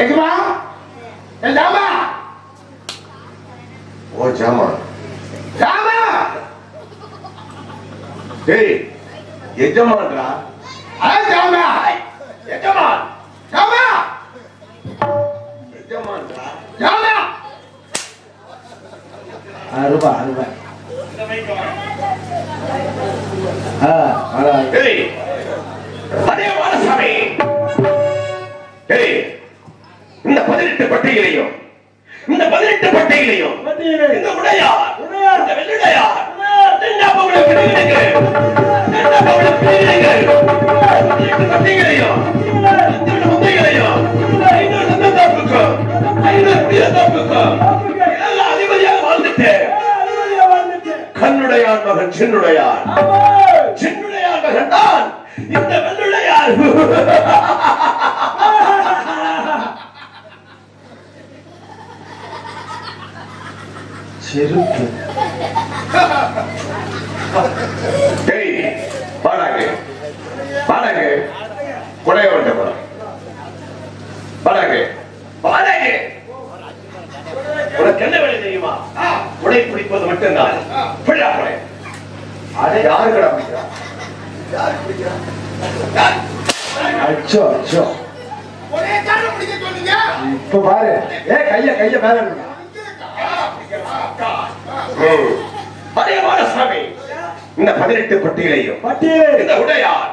எஜமா என் ஜாமா ஓ ஜாமா ஜாமா டேய் எஜமான்டா ஜாமா எஜமான் ஜாமா எஜமான்டா ஜாமா அருபா அருபா டேய் அதே வாரசாமி டேய் இந்த 18 பட்டைகளையும் இந்த 18 பட்டைகளையும் இந்த உடையார் இந்த வெள்ளுடையார் தென்னாப்பகுளம் பிடிக்கிறீங்க பட்டைகளையும் முத்தைகளையும் 500 சந்தத்தாப்புக்கும் 500 தந்தாப்புக்கும் எல்லாம் அதிபதியாக வாழ்ந்துட்டு கண்ணுடையார் மகன் சின்னுடையார் சின்னுடையார் மகன் தான் இந்த வெள்ளுடையார் செருப்பு டேய் பாடாங்க பாடாங்க கொடைய வந்த போறோம் பாடாங்க பாடாங்க உனக்கு என்ன வேலை தெரியுமா உடை பிடிப்பது மட்டும்தான் பிள்ளா கொடை அதை யாரு கடை பிடிக்கிறா யாரு பிடிக்கிறா அச்சோ அச்சோ ஒரே காரண பிடிக்க சொன்னீங்க இப்ப பாரு கைய மேல விடு. அதே வாரசாமி இந்த 18 பட்டியலையும் பட்டியல் இந்த உடையார்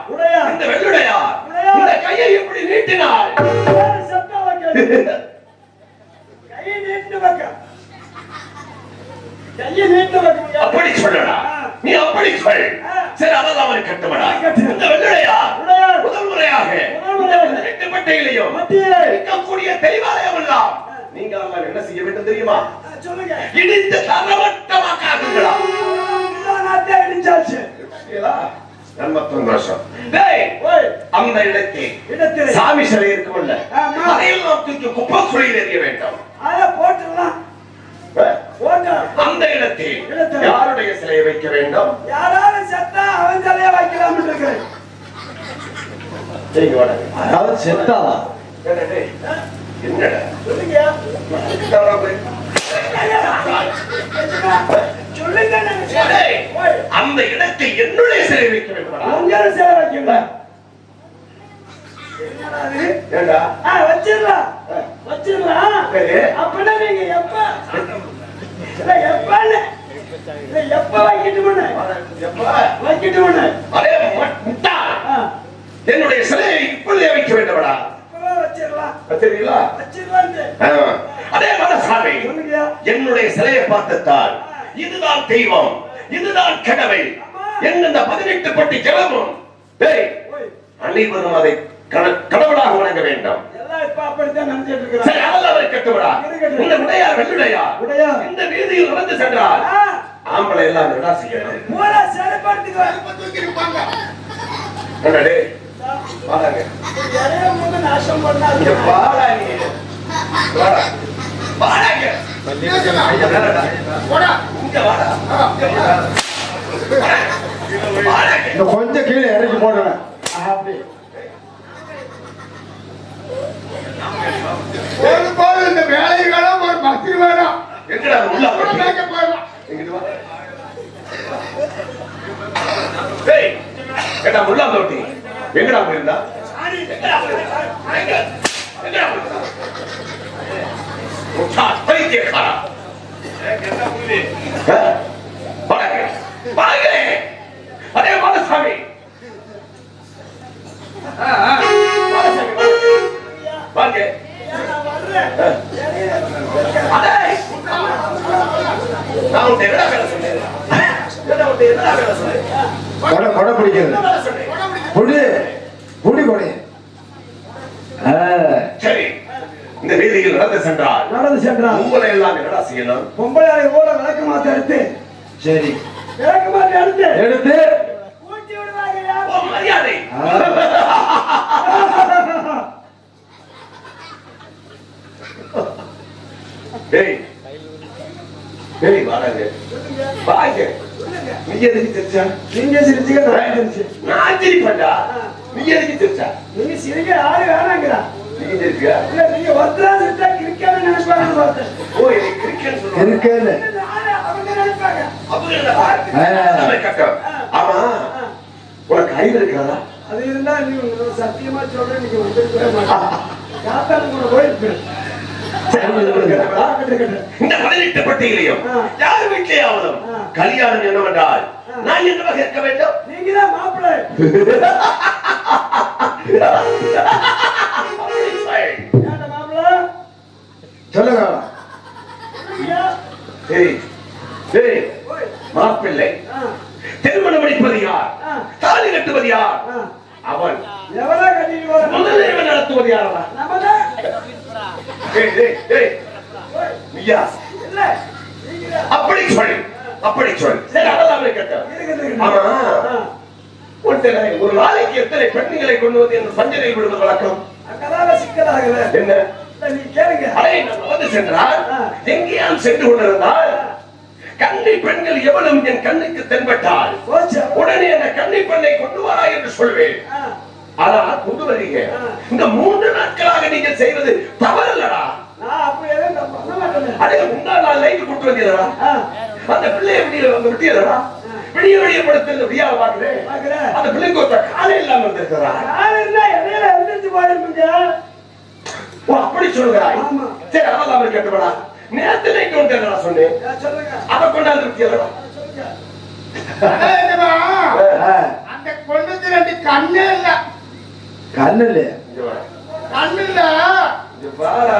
இந்த வெள்ளுடையார் இந்த கையை எப்படி நீட்டினார் அப்படி சொல்லடா நீ அப்படி சொல் சரி அதான் அவனுக்கு கட்டுமடா இந்த வெள்ளுடையார் முதல் முறையாக இந்த 18 பட்டியலையும் இருக்கக்கூடிய தெளிவாலயம் எல்லாம் நீங்க எல்லாம் என்ன செய்ய வேண்டும் தெரியுமா இடித்து தரவட்டமாக்காதுங்களா அந்த இடத்தில் சாமி சிலை இருக்கும்ல அதையெல்லாம் தூக்கி குப்பை குழியில் எறிய வேண்டும் அந்த இடத்தில் யாருடைய சிலையை வைக்க வேண்டும் அதாவது செத்தாவா என்னடா அந்த இடத்தை என்னுடைய சிலை வைக்க வேண்டும் என்னுடைய சிலையை இப்பொழுதே வைக்க வேண்டும்டா அதே மனசாமி என்னுடைய சிலையை பார்த்துத்தான் இதுதான் தெய்வம் இதுதான் கடவுள் எந்த 18 பட்டி ஜலமும் அனைவரும் அதை கடவுளாக வணங்க வேண்டும் சரி அதெல்லாம் கட்டுவிடா இந்த உடையார் வெள்ளுடையார் இந்த வீதியில் நடந்து சென்றால் ஆம்பளை எல்லாம் என்ன செய்யணும் என்னடே வாடாங்க இங்க வாடா நீ வாடா வாடாங்க வாடா இங்க வாடா வாடாங்க கொஞ்சம் கீழே இறக்கி போடுறேன் அப்படி இந்த வேலைகளும் ஒரு பக்தி வேணும் எங்கடா உள்ள போயிடலாம் டேய் கேட்டா முள்ளா தோட்டி எங்கடா போயிருந்தா பைத்தியக்காரா அதே பாலசாமி வாங்க நான் உன்னை என்னடா வேலை சொன்னேன் கொடை பிடிக்கிறது புடி கொடை சரி இந்த வீதியில் நடந்து சென்றால் உங்களை எல்லாம் என்னடா செய்யணும் பொம்பளை கூட விளக்கு மாத்த எடுத்து சரி விளக்கு மாத்த எடுத்து ஊட்டி விடுவாங்க மரியாதை டேய் டேய் வாடாங்க வாங்க நீ எதுக்கு தெரிச்சா நீங்க சிரிச்சீங்க நான் சிரிச்சேன் நான் சிரிப்பேன்டா நீ எதுக்கு தெரிச்சா நீங்க சிரிக்க ஆளு வேணாங்கிறா. நீங்க இருக்கியா? இல்ல நீங்க ஒருத்தரா சிரிச்சா கிரிக்கெட் நினைப்பாங்க பார்த்தேன். ஓ இது கிரிக்கெட் சொல்றாங்க. இருக்கேன்னு. அவங்க நினைப்பாங்க. அவங்க கட்டம். ஆமா உனக்கு அறிவு இருக்கிறதா? அது இருந்தா நீ சத்தியமா சொல்றேன் நீங்க வந்துருக்கவே மாட்டேன். காத்தாலும் கூட போயிருப்பேன். இந்த 18 பட்டியலையும் யார் வீட்டிலேயாவதும் கல்யாணம் என்னவென்றால் நான் என்னவாக இருக்க வேண்டும்? நீங்கதான் மாப்பிள்ளை. மாப்பிள்ளை சொல்லுங்க. மாப்பிள்ளை திருமணம் முடிப்பது யார்? தாலி கட்டுவது யார்? அவன் எவ்வளவு கட்டிட்டு வர முதலில் நடத்துவது யாரா? நம்மதான் ஐயா இல்ல அப்படி சொல், அப்படி சொல். சரி அதெல்லாம் இருக்கட்டும். ஆமா ஒரு நாளைக்கு எத்தனை பெண்களை கொண்டு வந்து என்று பஞ்சனை விடுவது வழக்கம்? அங்கதான சிக்கலாகுது. என்ன நீ கேளுங்க. அதை நான் வந்து சென்றால் எங்கேயாம் சென்று கொண்டிருந்தால் கன்னி பெண்கள் எவளும் என் கண்ணுக்கு தென்பட்டால் உடனே அந்த கன்னி பெண்ணை கொண்டு வரா என்று சொல்வேன். ஆனால் கொண்டு வருகிறீங்க. இந்த 3 நாட்களாக நீங்கள் செய்வது தவறல்லடா. நான் அப்படி எதுவும் பண்ண மாட்டேன். அதே முன்னாள் நாள் லைட் கொண்டு வந்தீங்களா? அந்த பிள்ளையை வெளியில வந்து விட்டியதா? வெளியே படுத்து விடியால பாக்குறேன். அந்த பிள்ளைக்கு ஒரு காலை இல்லாம இருந்திருக்கிறா. இடையில எழுந்திரிச்சு போயிருப்பீங்க. ஓ அப்படி சொல்லுகிறாய். சரி அதெல்லாம் அவர் கேட்டுவிடா. நேரத்தில் லைட் கொண்டு நான் சொன்னேன். அதை கொண்டாந்து விட்டியதா? அந்த பொண்ணுக்கு 2 கண்ணே இல்ல. கண்ணு இல்லையா? கண்ணு இல்ல. வாடா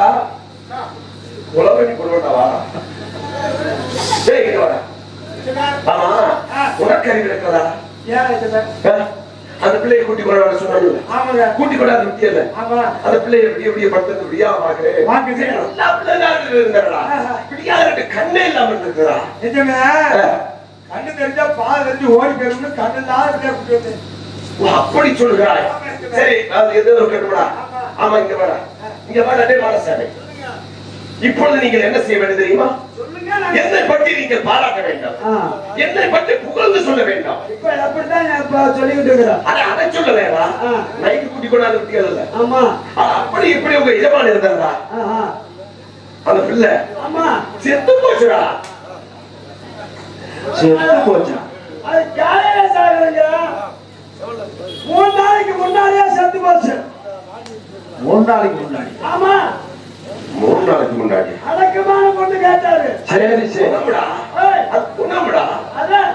உலகி கொண்டு வாடா. சரி இங்க வாடா. ஆமா உனக்கு அறிவு இருக்கிறதா? அந்த பிள்ளையை கூட்டி கொண்டு வர சொன்னாங்க. கூட்டி கொண்டாந்து விட்டியல. அந்த பிள்ளையை விடிய படுத்து விடியா பாக்குறேன். கண்ணே இல்லாம இருக்கிறா. கண்ணு தெரிஞ்சா பால் தெரிஞ்சு ஓடி போயிருந்து கண்ணு தான் அப்படி சொல்லுகிறாய். சரி அது எது கேட்டுடா. ஆமா இங்க வாடா. இங்க வாடா. டேய் மாடசாமி, இப்பொழுது நீங்கள் என்ன செய்ய வேண்டும் தெரியுமா? என்னை பற்றி நீங்கள் பாராட்ட வேண்டும். என்னை பற்றி புகழ்ந்து சொல்ல வேண்டும். இப்ப அப்படித்தான் சொல்லிக்கிட்டு இருக்கிறேன். அதை சொல்ல வேணா. நைட்டு கூட்டி கொண்டாந்து விட்டியதில்ல. ஆமா அப்படி இப்படி உங்க எஜமான இருந்தாரா? அந்த பிள்ளை ஆமா செத்து போச்சுடா. செத்து போச்சா? அது காலையில சாகுறீங்க. 3 நாளைக்கு முன்னாடியே செத்து போச்சு. 3 நாளைக்கு முன்னாடி? ஆமா 3 நாளைக்கு முன்னாடி. அடக்கமான பொண்ணு கேட்டாரு. சரி சரி. அது பொண்ணாமுடா. அதான்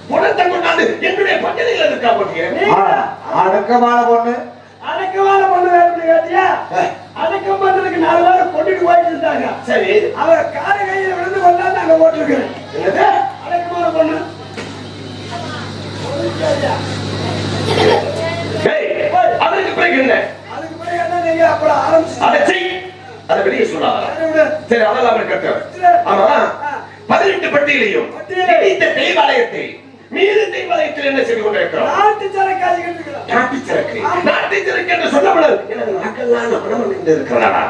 பொண்ணத்தை கொண்டாந்து என்னுடைய பஞ்சனையில இருக்கா போட்டீங்க. அடக்கமான பொண்ணு. அடக்கமான பொண்ணு வேணும்னு கேட்டியா? அடக்கம் பண்றதுக்கு 4 பேர் கொண்டுட்டு போயிட்டு இருந்தாங்க. சரி அவ கார கையில விழுந்து கொண்டாந்து அங்க போட்டுருக்கிறேன். என்னது அடக்கமான பொண்ணு. அதற்கு பிறகு என்ன? அதுக்கு பிறகு என்ன நீங்க அப்புறம் ஆரம்பிச்சு அதை செய். அதை வெளியே சொல்லாத. சரி அதெல்லாம் அவர் கட்டவர். ஆமா 18 பட்டியலையும் இந்த தெய்வாலயத்தை மீது தெய்வாலயத்தில் என்ன செய்து கொண்டிருக்கிறோம்? நாட்டு சரக்காசி கட்டுக்கிறோம். நாட்டு சரக்கு. நாட்டு சரக்கு என்று சொல்லப்படாது. எனக்கு நாக்கெல்லாம் மனம் நின்று இருக்கிறாடா.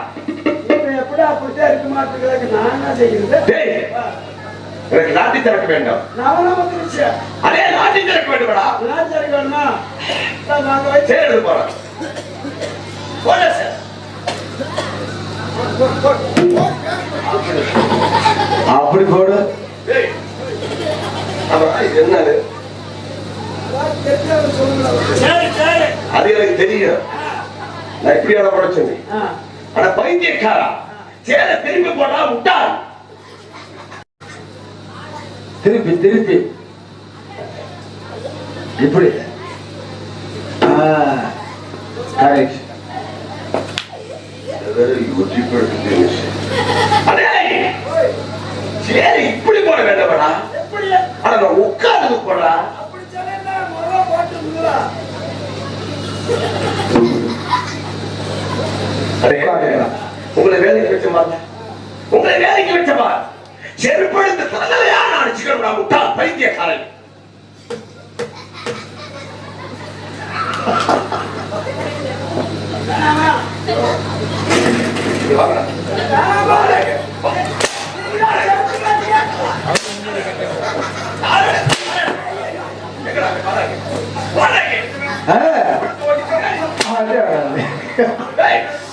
எப்படி அப்படித்தான் இருக்க மாட்டேங்கிறது. நான் என்ன செய்கிறது? எனக்கு நாட்டு சரக்கு வேண்டும். நவனம் வந்துருச்சு. அதே நாட்டு சரக்கு வேண்டும்டா. நாட்டு சரக்கு வேணுமா? நாங்க வச்சு சரி எடுத்து போறேன். போல சார். அப்படி போடு. என்னது அது எனக்கு தெரியும். நான் இப்படியான போட சொன்னேன். ஆனா பைத்தியக்காரா சேர திருப்பி போட்டா விட்டான். திருப்பி திருப்பி இப்படி. கரெக்ட். சரி இப்படி போட வேண்டாம்டா. ஆனா நான் உட்கார்ந்து போடுறா. அப்படி சொன்னா முதல்ல போட்டுருந்தா. உங்களை வேலைக்கு வச்ச மாதிரி உங்களை வேலைக்கு வச்ச மாதிரி செருப்படுத்த தலையா நான் அடிச்சுக்கணும். முட்டாள் பைத்தியக்காரன்.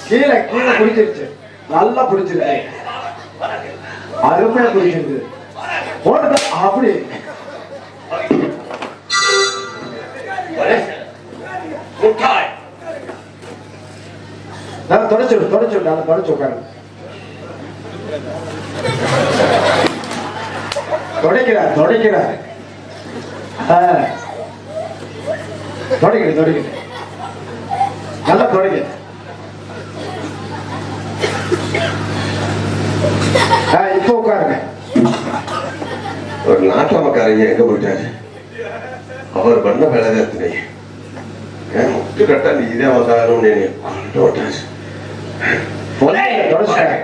கீழே கீழே பிடிச்சிருச்சு, நல்லா பிடிச்சிருக்கு, அருமையா பிடிச்சிருக்கு. ஓடுதா அப்படி நான் தொடச்சு நான் தொடச்சு உட்காரு. தொடக்கிறார் நல்லா தொடங்க. இப்போ உட்காருங்க. ஒரு நாட்டாமக்காரங்க எங்க போயிட்டாரு? அவர் பண்ண வேலைதான் முட்டு கட்டா நீ இதே வந்தாலும் தொடச்சிட்டாங்க.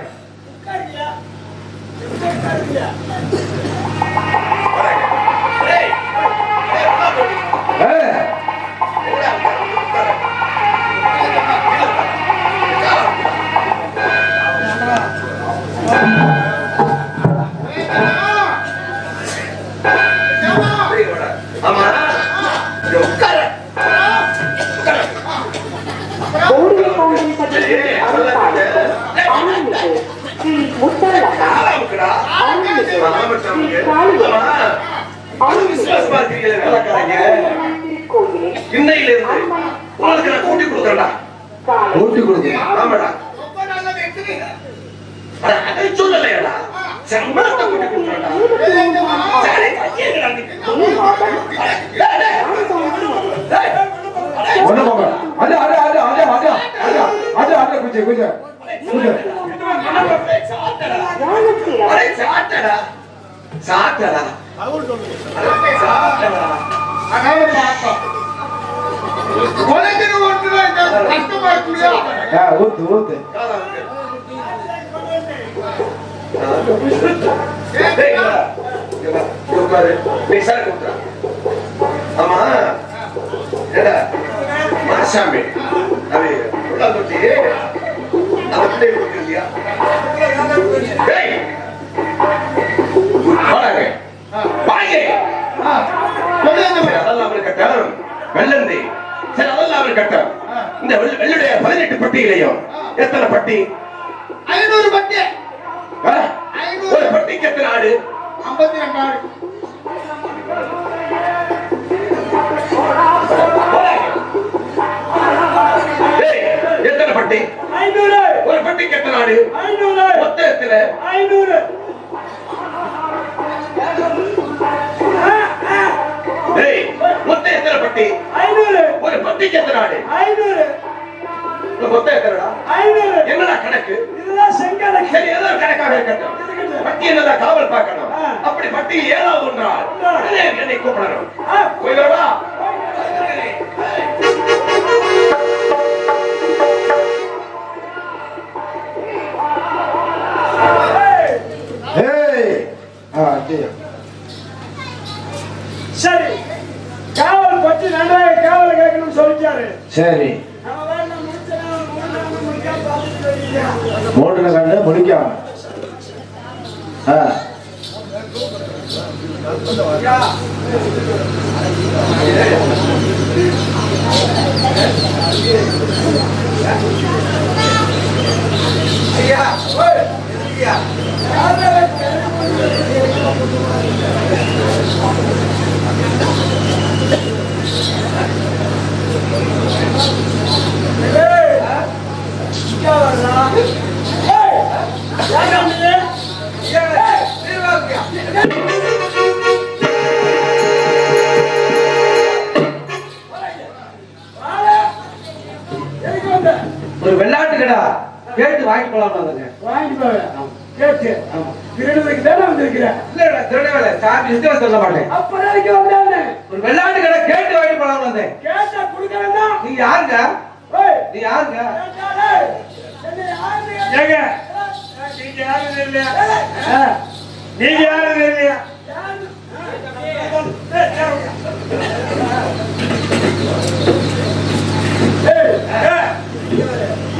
இன்னையிலிருந்து உங்களுக்கு நான் கூட்டி கொடுக்கறேன்டா. கூட்டி கொடுக்க? ஆமாடா. அதை சொல்லலையடா, சம்பளத்தை கூட்டி கொடுக்கறேன்டா. சரி கையேடா நீ. ஒண்ணு போங்க. அட அட அட அட அட அட அட குஞ்சே குஞ்சே குஞ்சே. அரே சாட்டடா சாட்டடா சாட்டடா. உனக்கு ஒன்றுதான் கஷ்டமா இருக்குல்லையா? ஊத்து ஆமா ஏடா மாசாமி அது உள்ளாந்துட்டி அந்த பிள்ளை கொடுக்குறியா? வெள்ளந்தி சரி அதெல்லாம் கட்டம். இந்த வெள்ளுடைய 18 பட்டியிலையும் எத்தனை பட்டி? 500 பட்டி. ஒரு பட்டிக்கு எத்தனை ஆடு? 52 ஆடு. எத்தனை பட்டி? 500. ஒரு பட்டிக்கு எத்தனை ஆடு? 500. மொத்தம் எத்தனை? 500. மொத்தம் எத்தனை பட்டி? 500. ஒரு பட்டிக்கு எத்தனை ஆடு? 500. மொத்தம் எத்தனைடா? 500. என்னடா கணக்கு? இதுதான் செங்கடை. சரி ஏதோ கணக்காக இருக்கட்டும். பட்டி என்னதான் காவல் பார்க்கணும். அப்படி பட்டி ஏதாவது ஒன்றால் உடனே என்னை கூப்பிடணும். போய் வரவா? சரி காவல் பற்றி நன்றாக காவல் கேட்கணும்னு சொல்லிச்சாரு. சரி மோட்டரை கண்டு முடிக்காம ஒரு வெள்ளாட்டு கடா கேட்டு வாங்கி போலாம். வாங்கி கேட்டு திருடுறதுக்கு தானே வந்திருக்கிறேன். இல்ல திருடவேல சாமி சொல்ல மாட்டேன். அப்புறம் வந்தானே ஒரு வெள்ளாட்டு கடை கேட்டு வாங்கி போலாம் வந்தேன். கேட்டா குடுக்கறேன்னா நீ யாருங்க? நீ யாருங்க? ஏங்க நீங்க யாரும் இல்லையா? நீங்க யாரும் இல்லையா?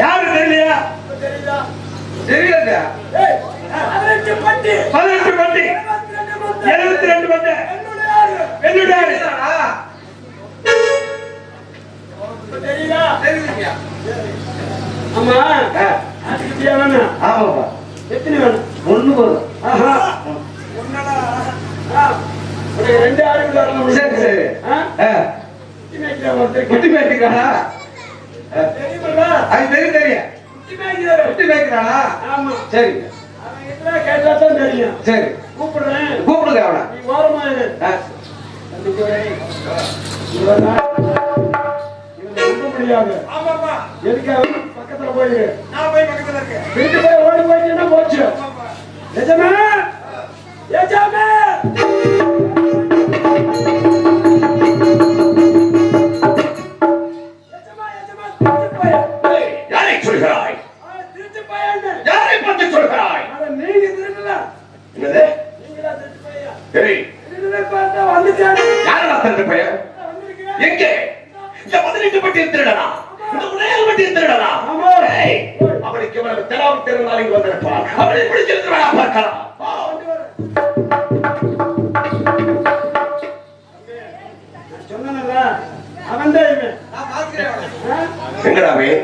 யாரு தெரியலையா? தெரியல. 18 பட்டி 72 பட்டி என்னுடைய தெரியுதா? தெரியுதுங்க. ஆமா ஆ, ஆட்டுக்குட்டியா வேணும்? ஆமாப்பா. எத்தனை வேணும்? ஒண்ணு போதும். ஆஹா ஒன்னடா. ஒரு 2 ஆடுகள் வரணும். சரி சரி. ஆ? ஆ, குட்டி மேய்க்கிற ஒருத்தர் குட்டி மேய்க்கிறானா? தெரியுமில்ல? அது தெரியும் தெரியும். குட்டி மேய்க்கிறாரு. குட்டி மேய்க்கிறானா? ஆமா. சரி அவன் எதுனா கேட்டா தான் தெரியும். சரி, கூப்பிடுறேன். கூப்பிடுங்க அவனை. நீ ஓரமா இரு. ஆ, இவன் நம்ப முடியாது. எதுக்கு பக்கத்துல போய் வீட்டு போய் ஓடி போயிட்டீங்கன்னா போச்சு. எஜமா எஜமா யாரை சொல்கிறாய்? திருச்சி பையன். யாரை பார்த்து சொல்கிறாய்? நீங்க திருடல. என்னது? நீங்களா திருச்சி பையன்? ஏய், திருடல பார்த்தா வந்துட்டாரு. யாரடா தந்த பையன்? எங்கே? இந்த 18 பட்டி திருடனா? இந்த உடையால் பட்டி திருடனா? ஆமா. ஏய், அவனுக்கு இவ்வளவு தெராவு தெரிந்தால் இங்கு வந்திருப்பான். அவனை பிடிச்சிருந்து வேணா பார்க்கலாம். வா. சொன்னல அவன் தான் இவன். நான் பார்க்கிறேன் அவனை. எங்கடா அவன்?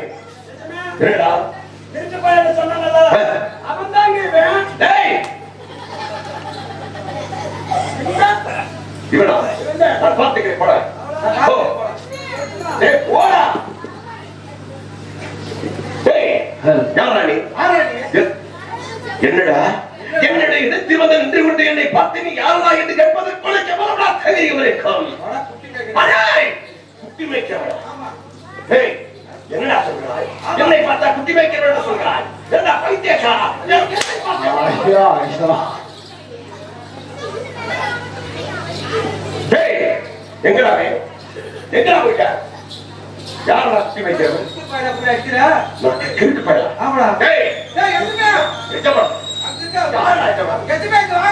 என்னடா? திருச்சி பையன் சொன்னல அவன் தாங்க இவன். டேய், இவனா? நான் பார்த்துக்கிறேன், போடா. போ. டேய், போடா. டேய், யாரா நீ? என்னடா? என்னடா இடத்தில் வந்து நின்று கொண்டு என்னை பார்த்து நீ யாரா என்று கேட்பதற்கு உனக்கு எவ்வளவு தெரியும் இருக்கும்? அடேய், குட்டி மேய்க்கிறவனா? டேய், என்னடா சொல்கிறாய்? என்னை பார்த்தா குட்டி மேய்க்கிறவனா சொல்கிறாய்? என்ன பைத்தியக்காரா? என்னை பார்த்தா டேய், எங்கடா அவன்? எங்கடா போயிட்ட? யாரா குட்டி மேய்க்கிறவன்? குட்டி பையனை போய் அடிக்கிற? நான் கிறுக்கு பையலா? ஆமாடா. டேய், ஏய், எதுங்க? எஜமா, அங்க இருக்கா? யாரா எஜமா? எதுமே இங்க வா.